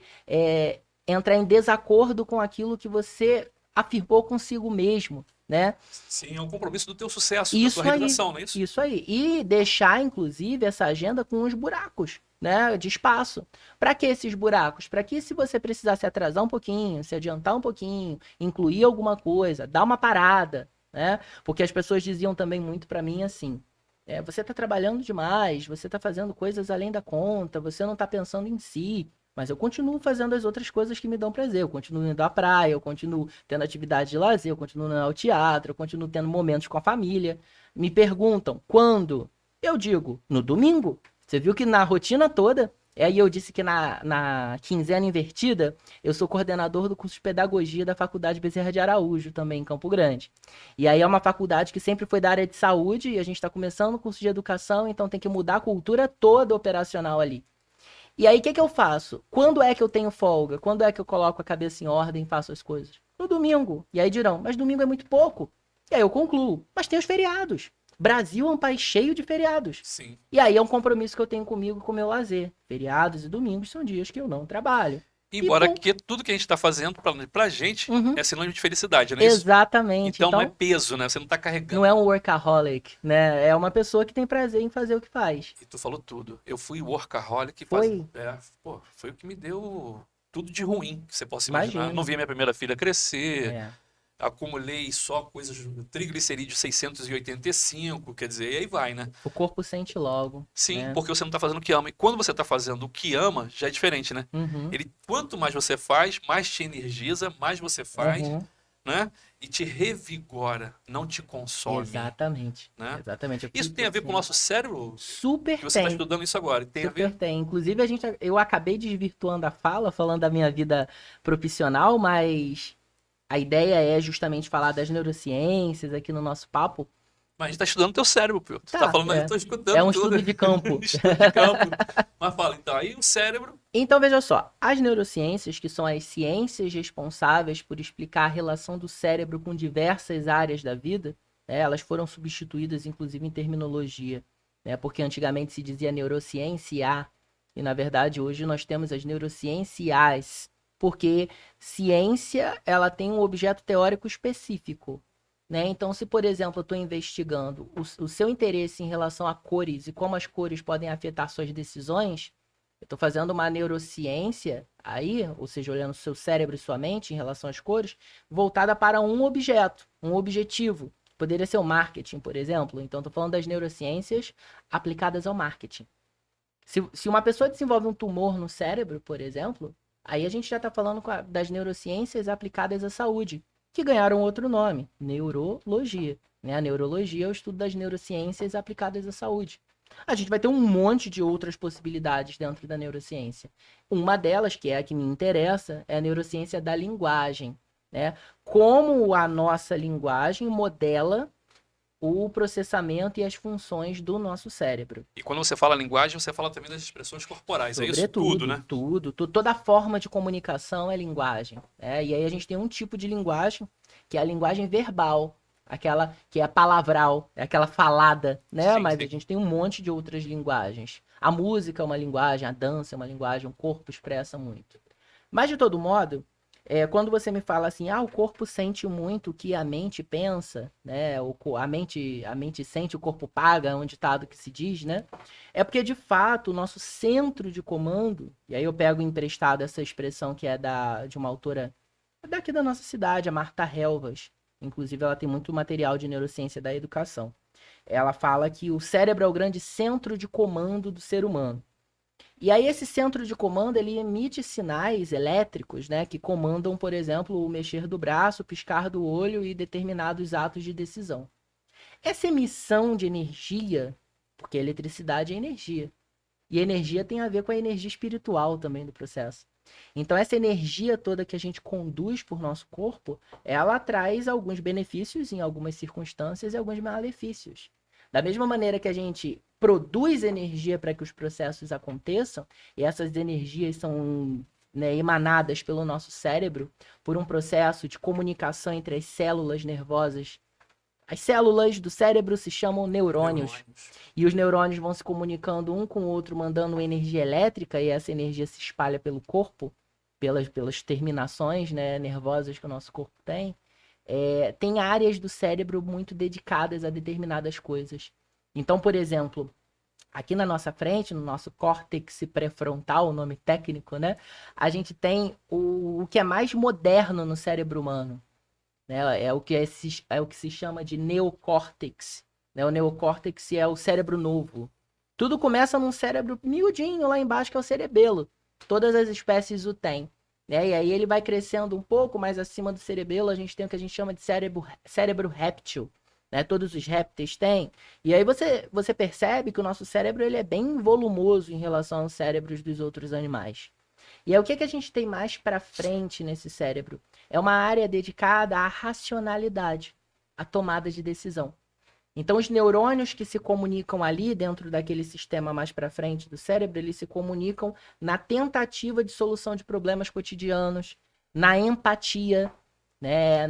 entrar em desacordo com aquilo que você afirmou consigo mesmo, né? Sim, é um compromisso do teu sucesso, da tua Isso aí, realização, não é isso? isso aí. E deixar, inclusive, essa agenda com uns buracos, né, de espaço. Para que esses buracos? Para que se você precisar se atrasar um pouquinho, se adiantar um pouquinho, incluir alguma coisa, dar uma parada, né? Porque as pessoas diziam também muito para mim assim: você está trabalhando demais, você está fazendo coisas além da conta, você não está pensando em si. Mas eu continuo fazendo as outras coisas que me dão prazer. Eu continuo indo à praia, eu continuo tendo atividade de lazer, eu continuo indo ao teatro, eu continuo tendo momentos com a família. Me perguntam quando? Eu digo, no domingo. Você viu que na rotina toda, aí eu disse que na quinzena invertida, eu sou coordenador do curso de pedagogia da Faculdade Bezerra de Araújo, também em Campo Grande. E aí é uma faculdade que sempre foi da área de saúde, e a gente está começando o curso de educação, então tem que mudar a cultura toda operacional ali. E aí, o que que eu faço? Quando é que eu tenho folga? Quando é que eu coloco a cabeça em ordem e faço as coisas? No domingo. E aí dirão, mas domingo é muito pouco. E aí eu concluo, mas tem os feriados. Brasil é um país cheio de feriados. Sim. E aí é um compromisso que eu tenho comigo e com o meu lazer. Feriados e domingos são dias que eu não trabalho. E Embora ponto. que tudo que a gente está fazendo pra gente Uhum. é sinônimo de felicidade, não é isso? Exatamente. Então não é Então, peso, né? Você não está não carregando. é um workaholic, né? É uma pessoa que tem prazer em fazer o que faz. E tu falou tudo. Eu fui workaholic e Foi? foi o que me deu tudo de ruim que você possa imaginar. Não Imagino. vi minha primeira filha crescer, É. acumulei só coisas, triglicerídeos 685, quer dizer, e aí vai, né? O corpo sente logo, Sim, né? porque você não está fazendo o que ama. E quando você está fazendo o que ama, já é diferente, né? Uhum. Quanto mais você faz, mais te energiza, mais você faz, Uhum. né? E te revigora, não te consome, Exatamente. né? Exatamente. Eu Isso fico tem a ver com o assim. nosso cérebro, Super que você está tem. estudando isso agora. E tem a Super ver? tem. Inclusive, eu acabei desvirtuando a fala, falando da minha vida profissional, mas a ideia é justamente falar das neurociências aqui no nosso papo. Mas a gente está estudando teu cérebro, pô. Tu tá Tá, falando ali, eu tô é escutando um tudo. estudo de campo. Estudo de campo. Mas fala, então, aí o cérebro. Então, veja só, as neurociências, que são as ciências responsáveis por explicar a relação do cérebro com diversas áreas da vida, né, elas foram substituídas, inclusive, em terminologia, né, porque antigamente se dizia neurociência, e na verdade hoje nós temos as neurociências, porque ciência, ela tem um objeto teórico específico, né? Então, se, por exemplo, eu estou investigando o seu interesse em relação a cores e como as cores podem afetar suas decisões, eu estou fazendo uma neurociência aí, ou seja, olhando o seu cérebro e sua mente em relação às cores, voltada para um objeto, um objetivo. Poderia ser o marketing, por exemplo. Então, estou falando das neurociências aplicadas ao marketing. Se uma pessoa desenvolve um tumor no cérebro, por exemplo, aí a gente já está falando das neurociências aplicadas à saúde, que ganharam outro nome, neurologia. Né? A neurologia é o estudo das neurociências aplicadas à saúde. A gente vai ter um monte de outras possibilidades dentro da neurociência. Uma delas, que é a que me interessa, é a neurociência da linguagem, né? Como a nossa linguagem modela o processamento e as funções do nosso cérebro. E quando você fala linguagem, você fala também das expressões corporais. É isso? Tudo, Sobretudo, né? toda forma de comunicação é linguagem. E aí a gente tem um tipo de linguagem, que é a linguagem verbal, aquela que é palavral, é aquela falada, né? Sim, Mas a sim. gente tem um monte de outras linguagens. A música é uma linguagem, a dança é uma linguagem, o corpo expressa muito. Mas de todo modo, quando você me fala assim, o corpo sente muito o que a mente pensa, né? A mente sente, o corpo paga, é um ditado que se diz, né? É porque, de fato, o nosso centro de comando, e aí eu pego emprestado essa expressão que é de uma autora daqui da nossa cidade, a Marta Helvas. Inclusive, ela tem muito material de neurociência da educação. Ela fala que o cérebro é o grande centro de comando do ser humano. E aí esse centro de comando, ele emite sinais elétricos, né, que comandam, por exemplo, o mexer do braço, o piscar do olho e determinados atos de decisão. Essa emissão de energia, porque a eletricidade é energia, e a energia tem a ver com a energia espiritual também do processo. Então essa energia toda que a gente conduz por nosso corpo, ela traz alguns benefícios em algumas circunstâncias e alguns malefícios. Da mesma maneira que a gente produz energia para que os processos aconteçam, e essas energias são, né, emanadas pelo nosso cérebro por um processo de comunicação entre as células nervosas. As células do cérebro se chamam neurônios. E os neurônios vão se comunicando um com o outro, mandando energia elétrica, e essa energia se espalha pelo corpo, pelas terminações, né, nervosas que o nosso corpo tem. Tem áreas do cérebro muito dedicadas a determinadas coisas. Então, por exemplo, aqui na nossa frente, no nosso córtex pré-frontal, o nome técnico, né, a gente tem o que é mais moderno no cérebro humano, né? É o que se chama de neocórtex. Né? O neocórtex é o cérebro novo. Tudo começa num cérebro miudinho lá embaixo, que é o cerebelo. Todas as espécies o têm. Né? E aí ele vai crescendo um pouco mais acima do cerebelo, a gente tem o que a gente chama de cérebro réptil. Né? Todos os répteis têm. E aí você percebe que o nosso cérebro ele é bem volumoso em relação aos cérebros dos outros animais. E aí o que a gente tem mais para frente nesse cérebro? É uma área dedicada à racionalidade, à tomada de decisão. Então, os neurônios que se comunicam ali, dentro daquele sistema mais para frente do cérebro, eles se comunicam na tentativa de solução de problemas cotidianos, na empatia, né,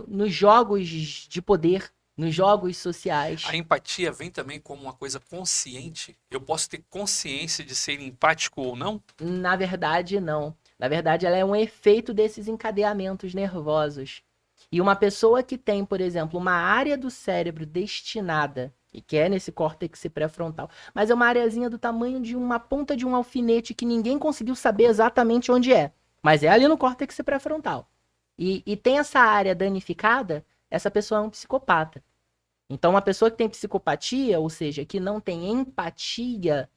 nos jogos de poder, nos jogos sociais. A empatia vem também como uma coisa consciente? Eu posso ter consciência de ser empático ou não? Na verdade, não. Na verdade, ela é um efeito desses encadeamentos nervosos. E uma pessoa que tem, por exemplo, uma área do cérebro destinada, e que é nesse córtex pré-frontal, mas é uma areazinha do tamanho de uma ponta de um alfinete que ninguém conseguiu saber exatamente onde é. Mas é ali no córtex pré-frontal. E tem essa área danificada, essa pessoa é um psicopata. Então, uma pessoa que tem psicopatia, ou seja, que não tem empatia,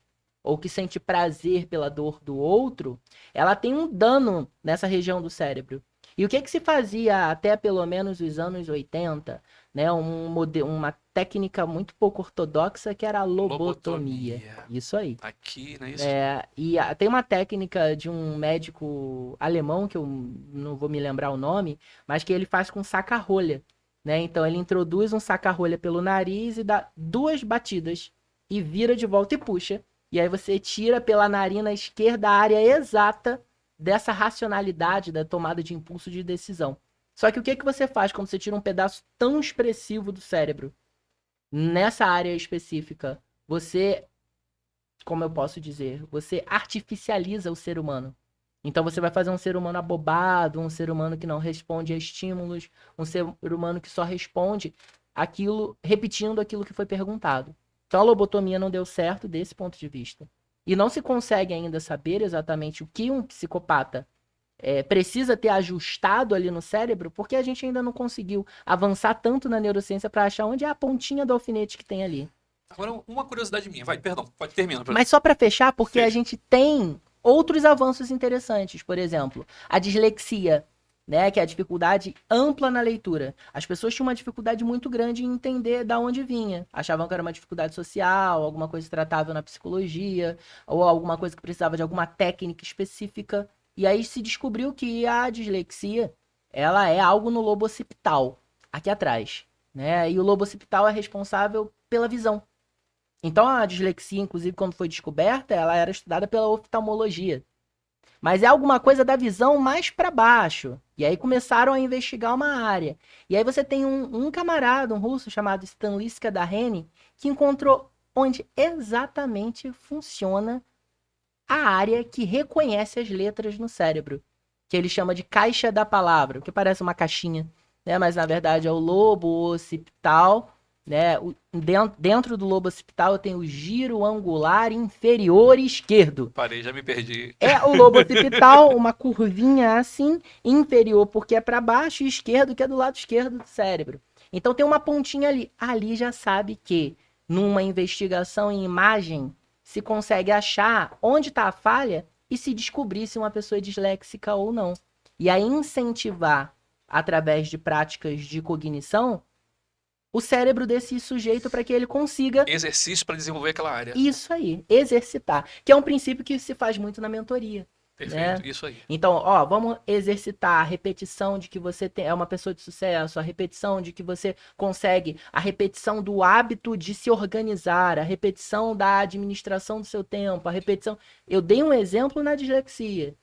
ou que sente prazer pela dor do outro, ela tem um dano nessa região do cérebro. E o que se fazia até pelo menos os anos 80, né, uma técnica muito pouco ortodoxa que era a lobotomia. Isso aí. Aqui, não é isso? Tem uma técnica de um médico alemão, que eu não vou me lembrar o nome, mas que ele faz com saca-rolha. Né? Então ele introduz um saca-rolha pelo nariz e dá 2 batidas e vira de volta e puxa. E aí você tira pela narina esquerda a área exata dessa racionalidade da tomada de impulso de decisão. Só que o que você faz quando você tira um pedaço tão expressivo do cérebro? Nessa área específica, você, como eu posso dizer, você artificializa o ser humano. Então você vai fazer um ser humano abobado, um ser humano que não responde a estímulos, um ser humano que só responde repetindo aquilo que foi perguntado. Então a lobotomia não deu certo desse ponto de vista. E não se consegue ainda saber exatamente o que um psicopata precisa ter ajustado ali no cérebro, porque a gente ainda não conseguiu avançar tanto na neurociência para achar onde é a pontinha do alfinete que tem ali. Agora, uma curiosidade minha. Vai, perdão, pode terminar. Mas só para fechar, porque a gente tem outros avanços interessantes. Por exemplo, a dislexia, né, que é a dificuldade ampla na leitura. As pessoas tinham uma dificuldade muito grande em entender de onde vinha. Achavam que era uma dificuldade social, alguma coisa tratável na psicologia, ou alguma coisa que precisava de alguma técnica específica. E aí se descobriu que a dislexia, ela é algo no lobo occipital, aqui atrás. Né? E o lobo occipital é responsável pela visão. Então a dislexia, inclusive, quando foi descoberta, ela era estudada pela oftalmologia. Mas é alguma coisa da visão mais para baixo. E aí começaram a investigar uma área. E aí você tem um camarada, um russo chamado Stanley Kadareni, que encontrou onde exatamente funciona a área que reconhece as letras no cérebro. Que ele chama de caixa da palavra, o que parece uma caixinha, né? Mas na verdade é o lobo occipital. Né? Dentro do lobo occipital eu tenho o giro angular inferior esquerdo. Parei, já me perdi. É o lobo occipital, uma curvinha assim, inferior porque é para baixo e esquerdo que é do lado esquerdo do cérebro. Então tem uma pontinha ali. Ali já sabe que numa investigação em imagem, se consegue achar onde está a falha e se descobrir se uma pessoa é disléxica ou não. E aí incentivar, através de práticas de cognição, o cérebro desse sujeito para que ele consiga... Exercício para desenvolver aquela área. Isso aí, exercitar. Que é um princípio que se faz muito na mentoria. Perfeito, Né? isso aí. Então, ó, vamos exercitar a repetição de que você é uma pessoa de sucesso, a repetição de que você consegue, a repetição do hábito de se organizar, a repetição da administração do seu tempo, a repetição... Eu dei um exemplo na dislexia.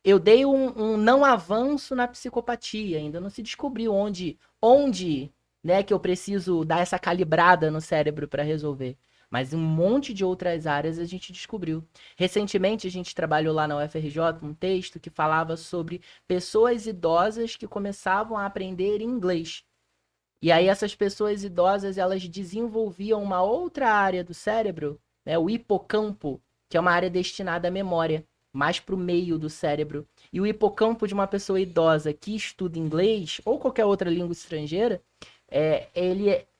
Eu dei um não avanço na psicopatia. Ainda não se descobriu onde, né, que eu preciso dar essa calibrada no cérebro para resolver. Mas um monte de outras áreas a gente descobriu. Recentemente a gente trabalhou lá na UFRJ um texto que falava sobre pessoas idosas que começavam a aprender inglês. E aí essas pessoas idosas, elas desenvolviam uma outra área do cérebro, né, o hipocampo, que é uma área destinada à memória, mais para o meio do cérebro. E o hipocampo de uma pessoa idosa que estuda inglês ou qualquer outra língua estrangeira,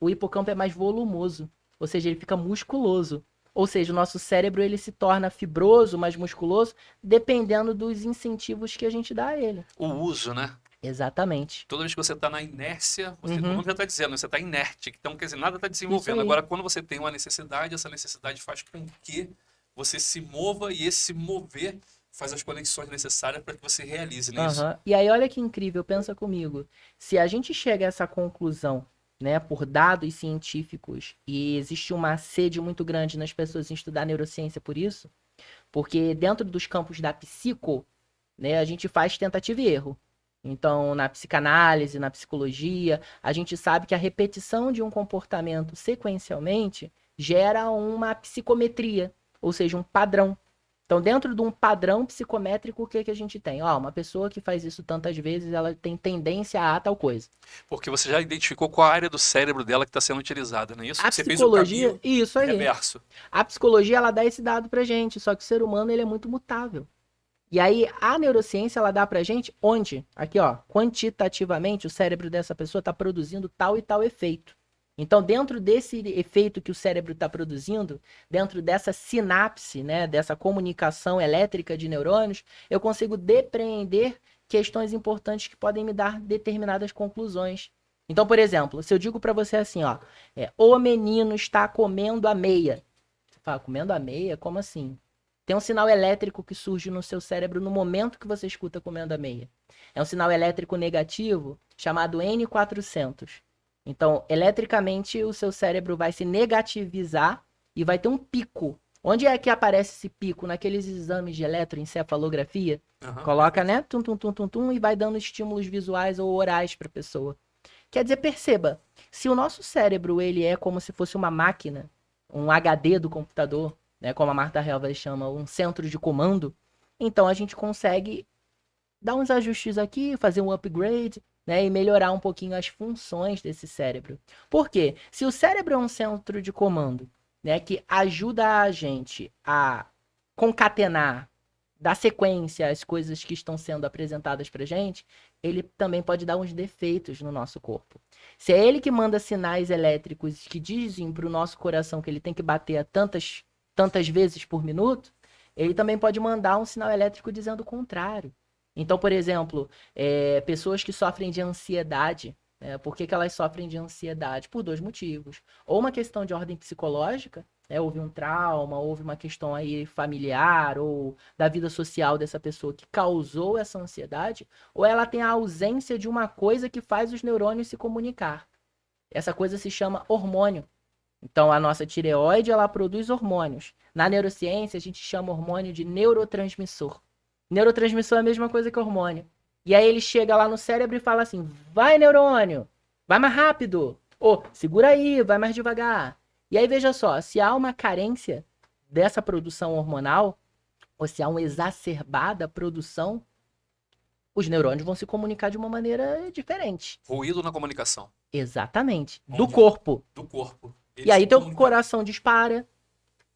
o hipocampo é mais volumoso, ou seja, ele fica musculoso. Ou seja, o nosso cérebro ele se torna fibroso, mais musculoso, dependendo dos incentivos que a gente dá a ele. O uso, né? Exatamente. Toda vez que você está na inércia, o Uhum. nome já está dizendo, você está inerte. Então, quer dizer, nada está desenvolvendo. Isso aí. Agora, quando você tem uma necessidade, essa necessidade faz com que você se mova e esse mover faz as conexões necessárias para que você realize nisso. Aham. E aí, olha que incrível, pensa comigo. Se a gente chega a essa conclusão, né, por dados científicos, e existe uma sede muito grande nas pessoas em estudar neurociência por isso, porque dentro dos campos da psico, né, a gente faz tentativa e erro. Então, na psicanálise, na psicologia, a gente sabe que a repetição de um comportamento sequencialmente gera uma psicometria, ou seja, um padrão. Então, dentro de um padrão psicométrico, o que que a gente tem? Ó, uma pessoa que faz isso tantas vezes, ela tem tendência a tal coisa. Porque você já identificou qual a área do cérebro dela que está sendo utilizada, não é isso? A Você fez o psicologia, caminho isso aí. reverso. A psicologia, ela dá esse dado pra gente, só que o ser humano, ele é muito mutável. E aí, a neurociência, ela dá pra gente onde? Aqui, ó, quantitativamente, o cérebro dessa pessoa tá produzindo tal e tal efeito. Então, dentro desse efeito que o cérebro está produzindo, dentro dessa sinapse, né, dessa comunicação elétrica de neurônios, eu consigo depreender questões importantes que podem me dar determinadas conclusões. Então, por exemplo, se eu digo para você assim, ó, o menino está comendo a meia. Você fala, comendo a meia? Como assim? Tem um sinal elétrico que surge no seu cérebro no momento que você escuta comendo a meia. É um sinal elétrico negativo chamado N400. Então, eletricamente, o seu cérebro vai se negativizar e vai ter um pico. Onde é que aparece esse pico? Naqueles exames de eletroencefalografia. Aham. Coloca, né? Tum, tum, tum, tum, tum, e vai dando estímulos visuais ou orais para a pessoa. Quer dizer, perceba, se o nosso cérebro ele é como se fosse uma máquina, um HD do computador, né, como a Martha Helvers chama, um centro de comando, então a gente consegue dar uns ajustes aqui, fazer um upgrade, né, e melhorar um pouquinho as funções desse cérebro. Por quê? Se o cérebro é um centro de comando, né, que ajuda a gente a concatenar, dar sequência às coisas que estão sendo apresentadas pra gente, ele também pode dar uns defeitos no nosso corpo. Se é ele que manda sinais elétricos que dizem pro nosso coração que ele tem que bater a tantas vezes por minuto, ele também pode mandar um sinal elétrico dizendo o contrário. Então, por exemplo, pessoas que sofrem de ansiedade, por que elas sofrem de ansiedade? Por dois motivos. Ou uma questão de ordem psicológica, houve um trauma, houve uma questão aí familiar ou da vida social dessa pessoa que causou essa ansiedade, ou ela tem a ausência de uma coisa que faz os neurônios se comunicar. Essa coisa se chama hormônio. Então, a nossa tireoide, ela produz hormônios. Na neurociência, a gente chama hormônio de neurotransmissor. Neurotransmissor é a mesma coisa que hormônio. E aí ele chega lá no cérebro e fala assim, vai neurônio, vai mais rápido. Ou, segura aí, vai mais devagar. E aí veja só, se há uma carência dessa produção hormonal, ou se há uma exacerbada produção, os neurônios vão se comunicar de uma maneira diferente. Ruído na comunicação. Exatamente. Do Onde? corpo. Do corpo. E aí teu comunicam. coração dispara,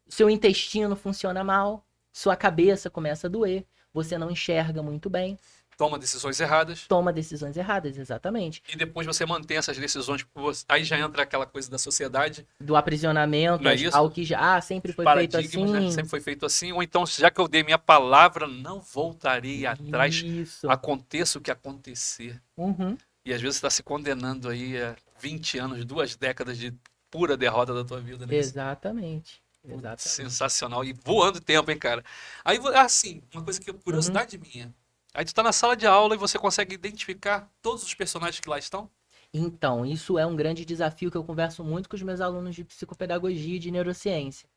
seu intestino funciona mal, sua cabeça começa a doer, você não enxerga muito bem. toma decisões erradas. Toma decisões erradas, exatamente. E depois você mantém essas decisões, aí já entra aquela coisa da sociedade, Do aprisionamento não é isso? ao que já sempre foi feito Paradigmas, né? assim. Sempre foi feito assim. Ou então, já que eu dei minha palavra, não voltarei atrás, Isso. aconteça o que acontecer. Uhum. E às vezes você está se condenando aí a 20 anos, 2 décadas de pura derrota da tua vida, né? Exatamente. Exatamente. Sensacional. E voando tempo, hein, cara? Aí, assim, uma coisa que é curiosidade minha. Aí tu tá na sala de aula e você consegue identificar todos os personagens que lá estão? Então, isso é um grande desafio que eu converso muito com os meus alunos de psicopedagogia e de neurociência.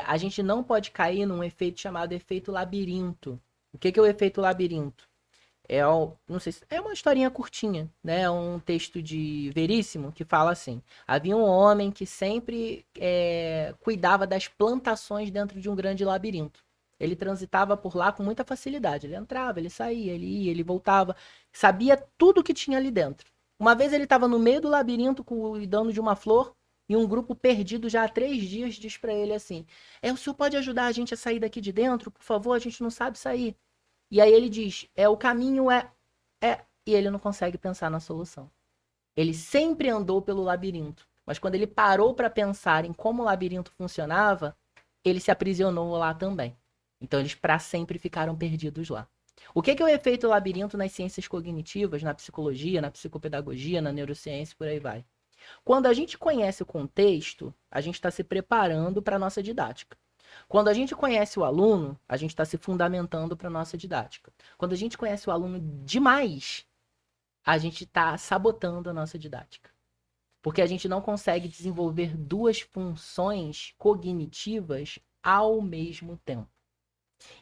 A gente não pode cair num efeito chamado efeito labirinto. O que é o efeito labirinto? Não sei se, é uma historinha curtinha, né? É um texto de Veríssimo que fala assim: havia um homem que sempre cuidava das plantações dentro de um grande labirinto. Ele transitava por lá com muita facilidade. Ele entrava, ele saía, ele ia, ele voltava, sabia tudo que tinha ali dentro. Uma vez ele estava no meio do labirinto cuidando de uma flor e um grupo perdido já há 3 dias diz para ele assim: o senhor pode ajudar a gente a sair daqui de dentro? Por favor, a gente não sabe sair. E aí ele diz, o caminho e ele não consegue pensar na solução. Ele sempre andou pelo labirinto, mas quando ele parou para pensar em como o labirinto funcionava, ele se aprisionou lá também. Então eles para sempre ficaram perdidos lá. O que é o efeito labirinto nas ciências cognitivas, na psicologia, na psicopedagogia, na neurociência, por aí vai? Quando a gente conhece o contexto, a gente está se preparando para a nossa didática. Quando a gente conhece o aluno, a gente está se fundamentando para a nossa didática. Quando a gente conhece o aluno demais, a gente está sabotando a nossa didática. Porque a gente não consegue desenvolver 2 funções cognitivas ao mesmo tempo.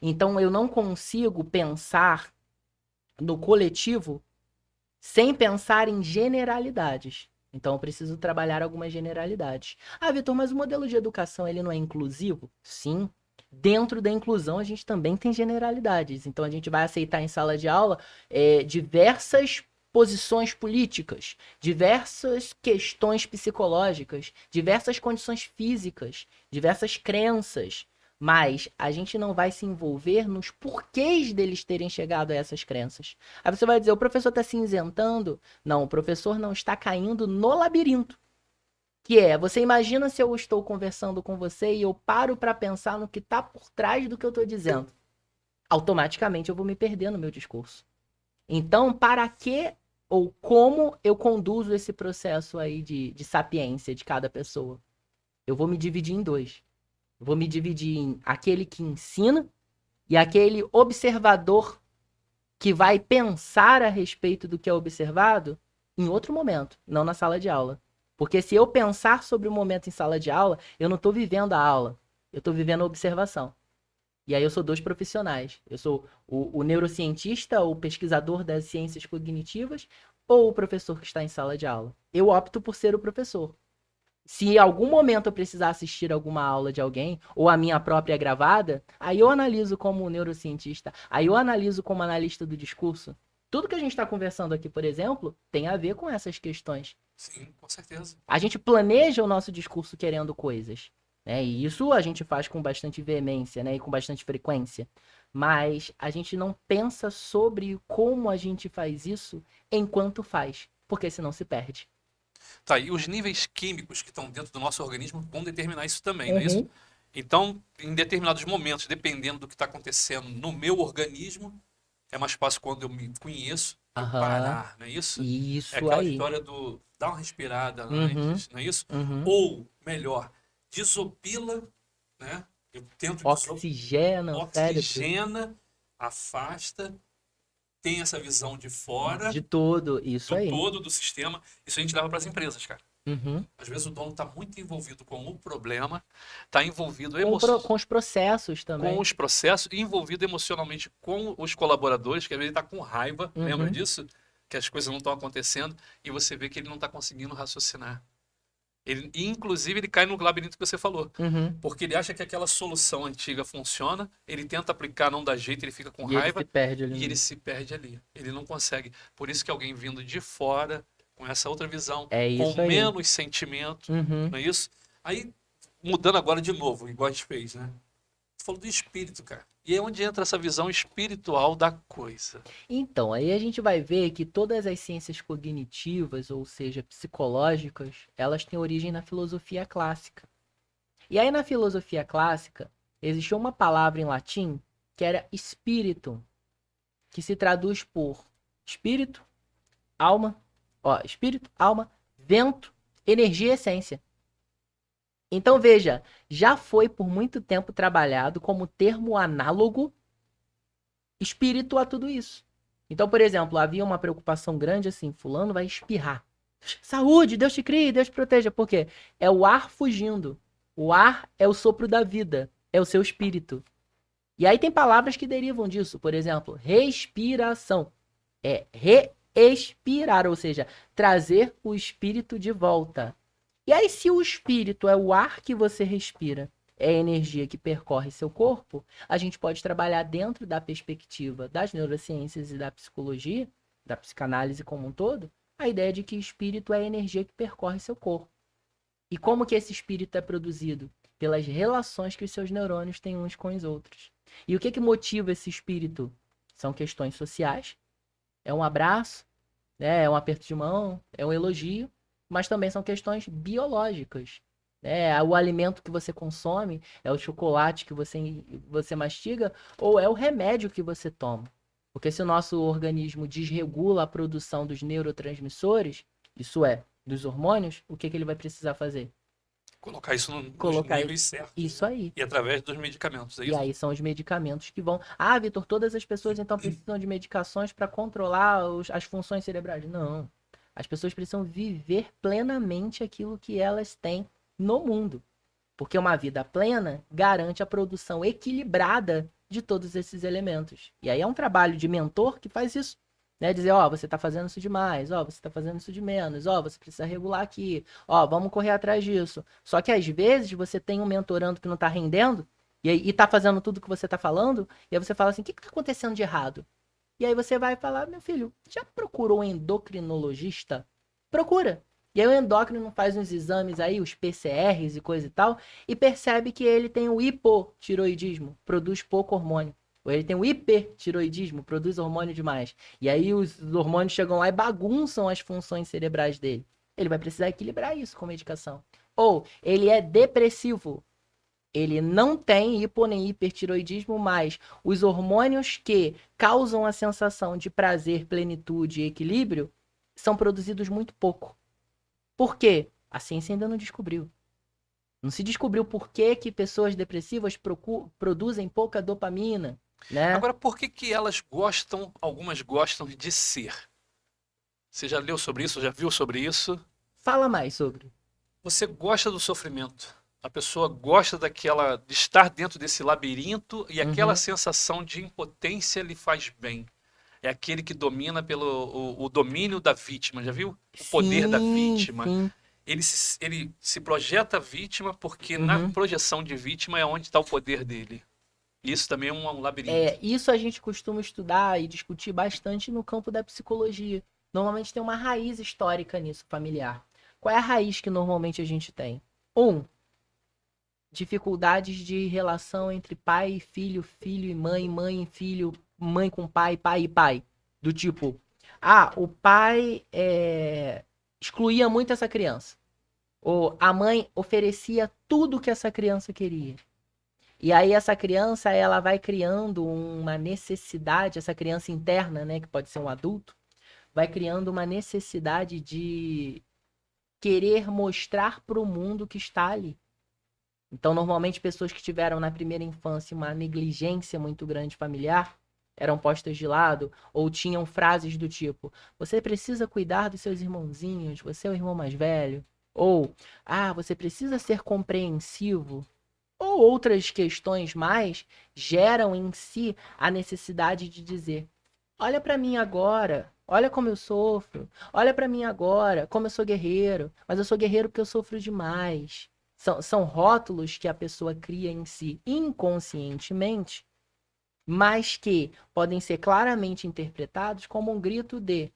Então, eu não consigo pensar no coletivo sem pensar em generalidades. Então, eu preciso trabalhar algumas generalidades. Ah, Vitor, mas o modelo de educação ele não é inclusivo? Sim. Dentro da inclusão, a gente também tem generalidades. Então, a gente vai aceitar em sala de aula diversas posições políticas, diversas questões psicológicas, diversas condições físicas, diversas crenças. Mas a gente não vai se envolver nos porquês deles terem chegado a essas crenças. Aí você vai dizer, o professor está se isentando? Não, o professor não está caindo no labirinto. Você imagina se eu estou conversando com você e eu paro para pensar no que está por trás do que eu estou dizendo. Automaticamente eu vou me perder no meu discurso. Então, para que ou como eu conduzo esse processo aí de sapiência de cada pessoa? Eu vou me dividir em 2. Vou me dividir em aquele que ensina e aquele observador que vai pensar a respeito do que é observado em outro momento, não na sala de aula. Porque se eu pensar sobre o momento em sala de aula, eu não estou vivendo a aula, eu estou vivendo a observação. E aí eu sou 2 profissionais. Eu sou o neurocientista, o pesquisador das ciências cognitivas, ou o professor que está em sala de aula. Eu opto por ser o professor. Se em algum momento eu precisar assistir alguma aula de alguém, ou a minha própria gravada, aí eu analiso como neurocientista, aí eu analiso como analista do discurso. Tudo que a gente está conversando aqui, por exemplo, tem a ver com essas questões. Sim, com certeza. A gente planeja o nosso discurso querendo coisas, né? E isso a gente faz com bastante veemência, né? E com bastante frequência. Mas a gente não pensa sobre como a gente faz isso enquanto faz, porque senão se perde. Tá, e os níveis químicos que estão dentro do nosso organismo vão determinar isso também, não é isso? Então, em determinados momentos, dependendo do que está acontecendo no meu organismo, é mais fácil quando eu me conheço, eu parar, não é isso? Isso É aquela aí. história do dar uma respirada antes, não é isso? Uhum. Ou, melhor, desopila, né? Eu tento Oxigena, oxigena, afasta, tem essa visão de fora, de todo, isso aí. todo do sistema. Isso a gente leva para as empresas, cara. Uhum. Às vezes o dono está muito envolvido com o problema, está envolvido com os processos também. com os processos e envolvido emocionalmente com os colaboradores, que às vezes ele está com raiva, lembra disso? Que as coisas não estão acontecendo e você vê que ele não está conseguindo raciocinar. Inclusive, ele cai no labirinto que você falou. Porque ele acha que aquela solução antiga funciona, ele tenta aplicar, não dá jeito, ele fica com raiva e ele se perde ali. Ele não consegue. Por isso que alguém vindo de fora, com essa outra visão, com menos sentimento, não é isso? Aí, mudando agora de novo, igual a gente fez, né? Tu falou do espírito, cara. E é onde entra essa visão espiritual da coisa. Então, aí a gente vai ver que todas as ciências cognitivas, ou seja, psicológicas, elas têm origem na filosofia clássica. E aí na filosofia clássica, existia uma palavra em latim que era spiritum, que se traduz por espírito, alma, espírito, alma, vento, energia e essência. Então veja, já foi por muito tempo trabalhado como termo análogo espírito a tudo isso. Então, por exemplo, havia uma preocupação grande assim, fulano vai espirrar. Saúde, Deus te crie, Deus te proteja. Por quê? É o ar fugindo. O ar é o sopro da vida, é o seu espírito. E aí tem palavras que derivam disso. Por exemplo, respiração. É respirar, ou seja, trazer o espírito de volta. E aí, se o espírito é o ar que você respira, é a energia que percorre seu corpo, a gente pode trabalhar dentro da perspectiva das neurociências e da psicologia, da psicanálise como um todo, a ideia de que espírito é a energia que percorre seu corpo. E como que esse espírito é produzido? Pelas relações que os seus neurônios têm uns com os outros. E o que que motiva esse espírito? São questões sociais, é um abraço, né? É um aperto de mão, é um elogio, mas também são questões biológicas. É o alimento que você consome, é o chocolate que você mastiga, ou é o remédio que você toma. Porque se o nosso organismo desregula a produção dos neurotransmissores, isso é, dos hormônios, o que que ele vai precisar fazer? Colocar isso nos Colocar níveis certos. isso aí. E através dos medicamentos, é E isso? aí são os medicamentos que vão. Ah, Vitor, todas as pessoas então precisam de medicações para controlar as funções cerebrais. Não. As pessoas precisam viver plenamente aquilo que elas têm no mundo. Porque uma vida plena garante a produção equilibrada de todos esses elementos. E aí é um trabalho de mentor que faz isso. Né? Dizer, ó, você tá fazendo isso demais, ó, você tá fazendo isso de menos, ó, você precisa regular aqui, ó, vamos correr atrás disso. Só que às vezes você tem um mentorando que não tá rendendo, e tá fazendo tudo que você tá falando, e aí você fala assim, o que que tá acontecendo de errado? E aí você vai falar, meu filho, já procurou um endocrinologista? Procura. E aí o endócrino faz uns exames aí, os PCRs e coisa e tal, e percebe que ele tem o hipotiroidismo, produz pouco hormônio. Ou ele tem o hipertiroidismo, produz hormônio demais. E aí os hormônios chegam lá e bagunçam as funções cerebrais dele. Ele vai precisar equilibrar isso com medicação. Ou ele é depressivo. Ele não tem hipo nem hipertiroidismo, mas os hormônios que causam a sensação de prazer, plenitude e equilíbrio são produzidos muito pouco. Por quê? A ciência ainda não descobriu. Não se descobriu por que que pessoas depressivas produzem pouca dopamina, né? Agora, por que que elas gostam, algumas gostam de ser? Você já leu sobre isso? Já viu sobre isso? Fala mais sobre. Você gosta do sofrimento. A pessoa gosta de estar dentro desse labirinto e aquela sensação de impotência lhe faz bem. É aquele que domina o domínio da vítima, já viu? O poder da vítima. Sim. Ele se projeta vítima porque na projeção de vítima é onde está o poder dele. Isso também é um labirinto. Isso a gente costuma estudar e discutir bastante no campo da psicologia. Normalmente tem uma raiz histórica nisso, familiar. Qual é a raiz que normalmente a gente tem? Dificuldades de relação entre pai e filho, filho e mãe, mãe e filho, mãe com pai, pai e pai. Do tipo, o pai excluía muito essa criança. Ou a mãe oferecia tudo que essa criança queria. E aí essa criança, ela vai criando uma necessidade, essa criança interna, né, que pode ser um adulto, vai criando uma necessidade de querer mostrar para o mundo que está ali. Então, normalmente, pessoas que tiveram na primeira infância uma negligência muito grande familiar eram postas de lado ou tinham frases do tipo: você precisa cuidar dos seus irmãozinhos, você é o irmão mais velho. Ou, você precisa ser compreensivo. Ou outras questões mais geram em si a necessidade de dizer: olha para mim agora, olha como eu sofro, olha para mim agora, como eu sou guerreiro, mas eu sou guerreiro porque eu sofro demais. São rótulos que a pessoa cria em si inconscientemente, mas que podem ser claramente interpretados como um grito de: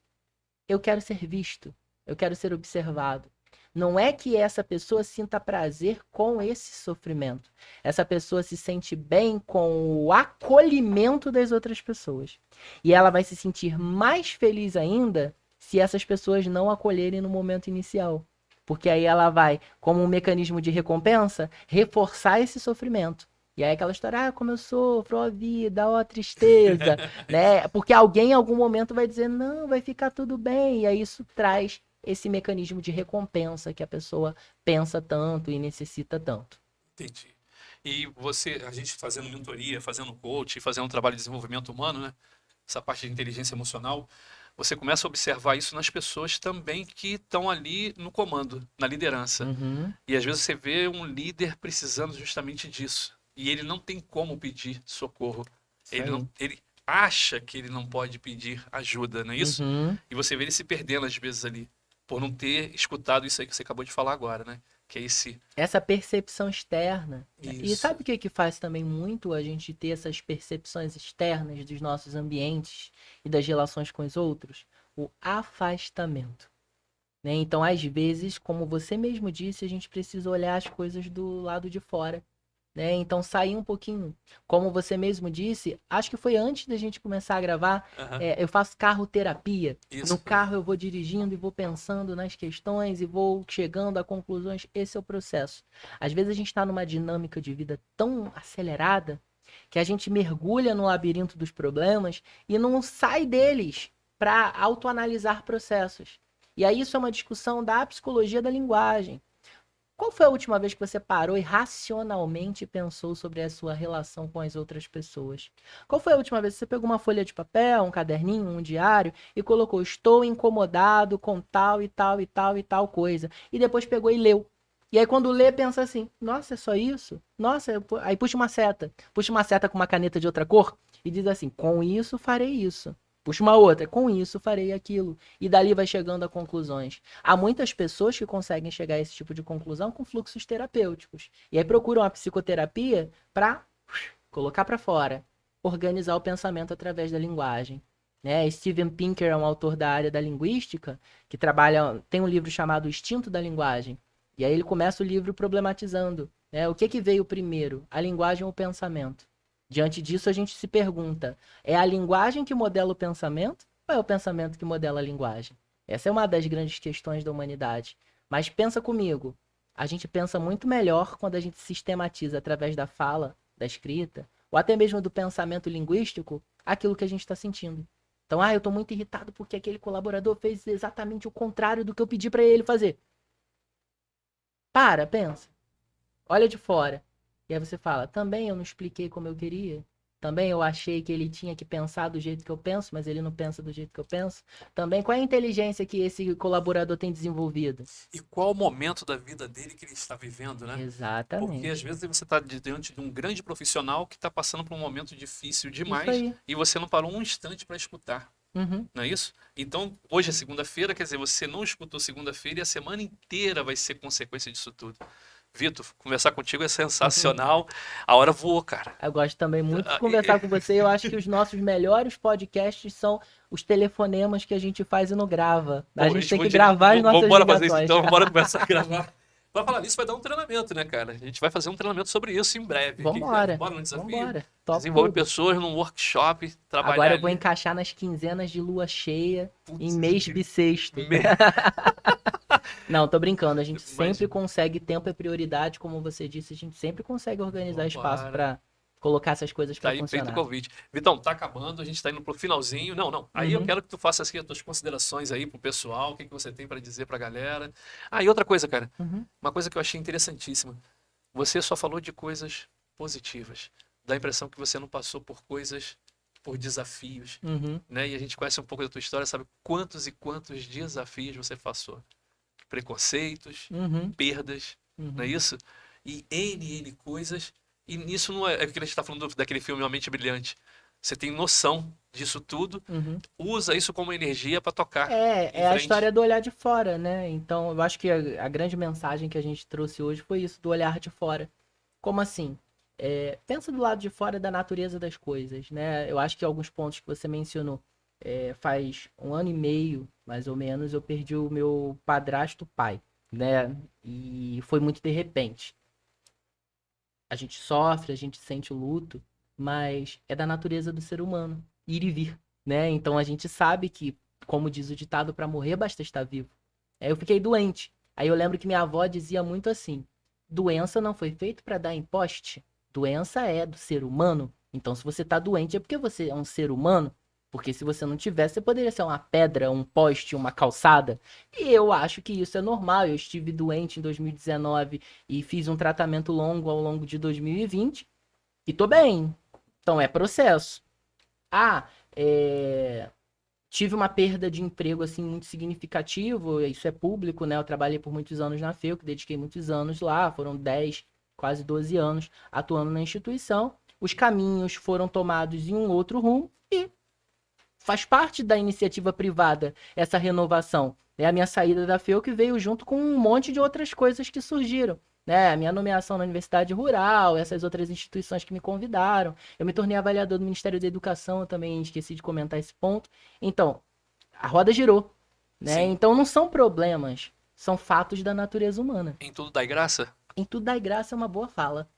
eu quero ser visto, eu quero ser observado. Não é que essa pessoa sinta prazer com esse sofrimento. Essa pessoa se sente bem com o acolhimento das outras pessoas. E ela vai se sentir mais feliz ainda se essas pessoas não acolherem no momento inicial. Porque aí ela vai, como um mecanismo de recompensa, reforçar esse sofrimento. E aí aquela história, como eu sofro, ó vida, ó tristeza, né? Porque alguém em algum momento vai dizer, não, vai ficar tudo bem. E aí isso traz esse mecanismo de recompensa que a pessoa pensa tanto e necessita tanto. Entendi. E a gente fazendo mentoria, fazendo coach, fazendo um trabalho de desenvolvimento humano, né? Essa parte de inteligência emocional, você começa a observar isso nas pessoas também que estão ali no comando, na liderança. Uhum. E às vezes você vê um líder precisando justamente disso. E ele não tem como pedir socorro. Ele acha que ele não pode pedir ajuda, não é isso? Uhum. E você vê ele se perdendo às vezes ali, por não ter escutado isso aí que você acabou de falar agora, né? Que é Essa percepção externa. E isso. sabe o que faz também muito a gente ter essas percepções externas dos nossos ambientes e das relações com os outros? O afastamento. Né? Então, às vezes, como você mesmo disse, a gente precisa olhar as coisas do lado de fora. Né? Então, sair um pouquinho. Como você mesmo disse, acho que foi antes da gente começar a gravar, eu faço carro-terapia. No carro eu vou dirigindo e vou pensando nas questões e vou chegando a conclusões. Esse é o processo. Às vezes a gente está numa dinâmica de vida tão acelerada que a gente mergulha no labirinto dos problemas e não sai deles para autoanalisar processos. E aí isso é uma discussão da psicologia da linguagem. Qual foi a última vez que você parou e racionalmente pensou sobre a sua relação com as outras pessoas? Qual foi a última vez que você pegou uma folha de papel, um caderninho, um diário e colocou estou incomodado com tal e tal e tal e tal coisa e depois pegou e leu? E aí quando lê pensa assim, nossa, é só isso? Nossa, aí puxa uma seta com uma caneta de outra cor e diz assim, com isso farei isso. Puxa uma outra, com isso farei aquilo. E dali vai chegando a conclusões. Há muitas pessoas que conseguem chegar a esse tipo de conclusão com fluxos terapêuticos. E aí procuram a psicoterapia para colocar para fora, organizar o pensamento através da linguagem. Né? Steven Pinker é um autor da área da linguística que tem um livro chamado O Instinto da Linguagem. E aí ele começa o livro problematizando. Né? O que veio primeiro, a linguagem ou o pensamento? Diante disso, a gente se pergunta, é a linguagem que modela o pensamento ou é o pensamento que modela a linguagem? Essa é uma das grandes questões da humanidade. Mas pensa comigo, a gente pensa muito melhor quando a gente sistematiza através da fala, da escrita, ou até mesmo do pensamento linguístico, aquilo que a gente está sentindo. Então, eu estou muito irritado porque aquele colaborador fez exatamente o contrário do que eu pedi para ele fazer. Pensa. Olha de fora. E aí você fala, também eu não expliquei como eu queria. Também eu achei que ele tinha que pensar do jeito que eu penso, mas ele não pensa do jeito que eu penso. Também, qual é a inteligência que esse colaborador tem desenvolvido? E qual o momento da vida dele que ele está vivendo, né? Exatamente. Porque às vezes você está diante de um grande profissional que está passando por um momento difícil demais e você não parou um instante para escutar. Uhum. Não é isso? Então, hoje é segunda-feira, quer dizer, você não escutou segunda-feira e a semana inteira vai ser consequência disso tudo. Vitor, conversar contigo é sensacional. A hora voou, cara. Eu gosto também muito de conversar com você. Eu acho que os nossos melhores podcasts são os telefonemas que a gente faz e não grava. A gente tem que gravar as nossas ligações. Bora fazer isso então, bora começar a gravar. Pra falar nisso, vai dar um treinamento, né, cara? A gente vai fazer um treinamento sobre isso em breve. Vambora. Bora no desafio? Vambora. Desenvolver pessoas num workshop, trabalhar. Agora eu vou encaixar nas quinzenas de lua cheia, em mês bissexto. Não, tô brincando. A gente sempre consegue, tempo é prioridade, como você disse, a gente sempre consegue organizar espaço pra colocar essas coisas pra funcionar. Tá aí feito o convite. Vitão, tá acabando, a gente tá indo pro finalzinho. Não. Aí eu quero que tu faça assim as tuas considerações aí pro pessoal, o que você tem pra dizer pra galera. E outra coisa, cara. Uma coisa que eu achei interessantíssima. Você só falou de coisas positivas. Dá a impressão que você não passou por desafios, né? E a gente conhece um pouco da tua história, sabe quantos e quantos desafios você passou. Preconceitos, perdas, não é isso? E N coisas. E nisso não é que a gente está falando daquele filme Uma Mente Brilhante. Você tem noção disso tudo, usa isso como energia para tocar. É a história do olhar de fora, né? Então, eu acho que a grande mensagem que a gente trouxe hoje foi isso, do olhar de fora. Como assim? Pensa do lado de fora da natureza das coisas, né? Eu acho que alguns pontos que você mencionou. Faz 1 ano e meio, mais ou menos, eu perdi o meu padrasto pai. né? E foi muito de repente. A gente sofre, a gente sente o luto, mas é da natureza do ser humano ir e vir, né? Então a gente sabe que, como diz o ditado, para morrer basta estar vivo. Aí eu fiquei doente. Aí eu lembro que minha avó dizia muito assim: doença não foi feito para dar em poste. Doença é do ser humano. Então, se você tá doente, é porque você é um ser humano. Porque se você não tivesse, você poderia ser uma pedra, um poste, uma calçada. E eu acho que isso é normal. Eu estive doente em 2019 e fiz um tratamento longo ao longo de 2020 e tô bem. Então é processo. Ah, tive uma perda de emprego assim muito significativo, isso é público, né? Eu trabalhei por muitos anos na FEUC, dediquei muitos anos lá, foram 10, quase 12 anos atuando na instituição. Os caminhos foram tomados em um outro rumo e faz parte da iniciativa privada essa renovação. A minha saída da FEUC veio junto com um monte de outras coisas que surgiram. Né? A minha nomeação na Universidade Rural, essas outras instituições que me convidaram. Eu me tornei avaliador do Ministério da Educação, eu também esqueci de comentar esse ponto. Então, a roda girou. Né? Sim. Então não são problemas, são fatos da natureza humana. Em tudo dai graça? Em tudo dá graça é uma boa fala.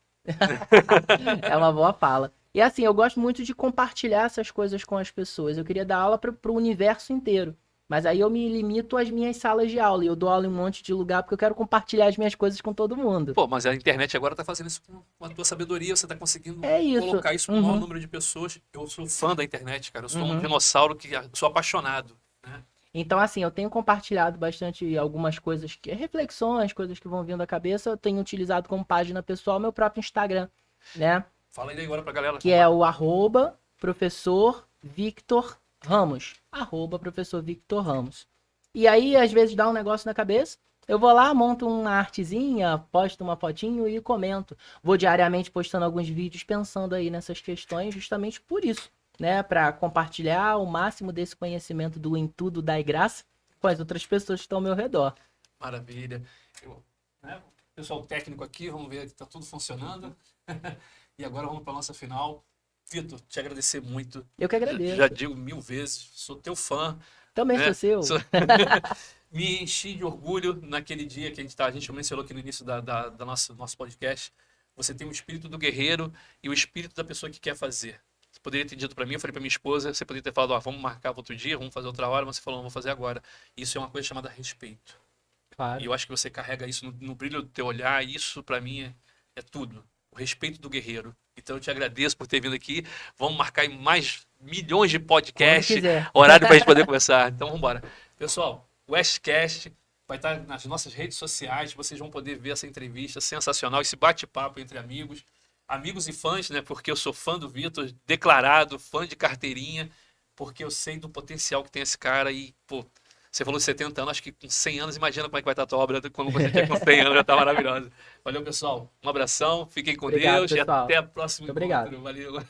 É uma boa fala. E assim, eu gosto muito de compartilhar essas coisas com as pessoas. Eu queria dar aula para o universo inteiro. Mas aí eu me limito às minhas salas de aula. E eu dou aula em um monte de lugar porque eu quero compartilhar as minhas coisas com todo mundo. Pô, mas a internet agora tá fazendo isso com a tua sabedoria, você tá conseguindo É isso. colocar isso com o maior número de pessoas. Eu sou fã da internet, cara. Eu sou um dinossauro que sou apaixonado, né? Então, assim, eu tenho compartilhado bastante algumas coisas, reflexões, coisas que vão vindo à cabeça. Eu tenho utilizado como página pessoal meu próprio Instagram, né? Fala aí agora pra galera. Que é o @professor Victor Ramos. @professor Victor Ramos. E aí, às vezes, dá um negócio na cabeça. Eu vou lá, monto uma artezinha, posto uma fotinho e comento. Vou diariamente postando alguns vídeos pensando aí nessas questões, justamente por isso, né? Para compartilhar o máximo desse conhecimento do em tudo dai graça com as outras pessoas que estão ao meu redor. Maravilha. Né, pessoal técnico aqui, vamos ver que tá tudo funcionando. E agora vamos para nossa final. Vitor, te agradecer muito. Eu que agradeço. Já digo 1000 vezes, sou teu fã. Também né? sou seu. Me enchi de orgulho naquele dia que a gente mencionou aqui no início da nosso podcast. Você tem o espírito do guerreiro e o espírito da pessoa que quer fazer. Você poderia ter dito para mim, eu falei para minha esposa, você poderia ter falado, vamos marcar outro dia, vamos fazer outra hora, mas você falou, não, vou fazer agora. Isso é uma coisa chamada respeito. Claro. E eu acho que você carrega isso no brilho do teu olhar, e isso para mim é tudo. O respeito do guerreiro. Então eu te agradeço por ter vindo aqui. Vamos marcar em mais milhões de podcasts, horário para a gente poder conversar. Então vamos embora. Pessoal, o Westcast vai estar nas nossas redes sociais. Vocês vão poder ver essa entrevista sensacional, esse bate-papo entre amigos. Amigos e fãs, né? Porque eu sou fã do Vitor, declarado, fã de carteirinha, porque eu sei do potencial que tem esse cara e, pô, você falou de 70 anos, acho que com 100 anos, imagina como é que vai estar a tua obra quando você tiver com 100 anos, já tá maravilhosa. Valeu, pessoal. Um abração, fiquem com Obrigado, Deus pessoal. e até a próxima. Muito obrigado. Valeu.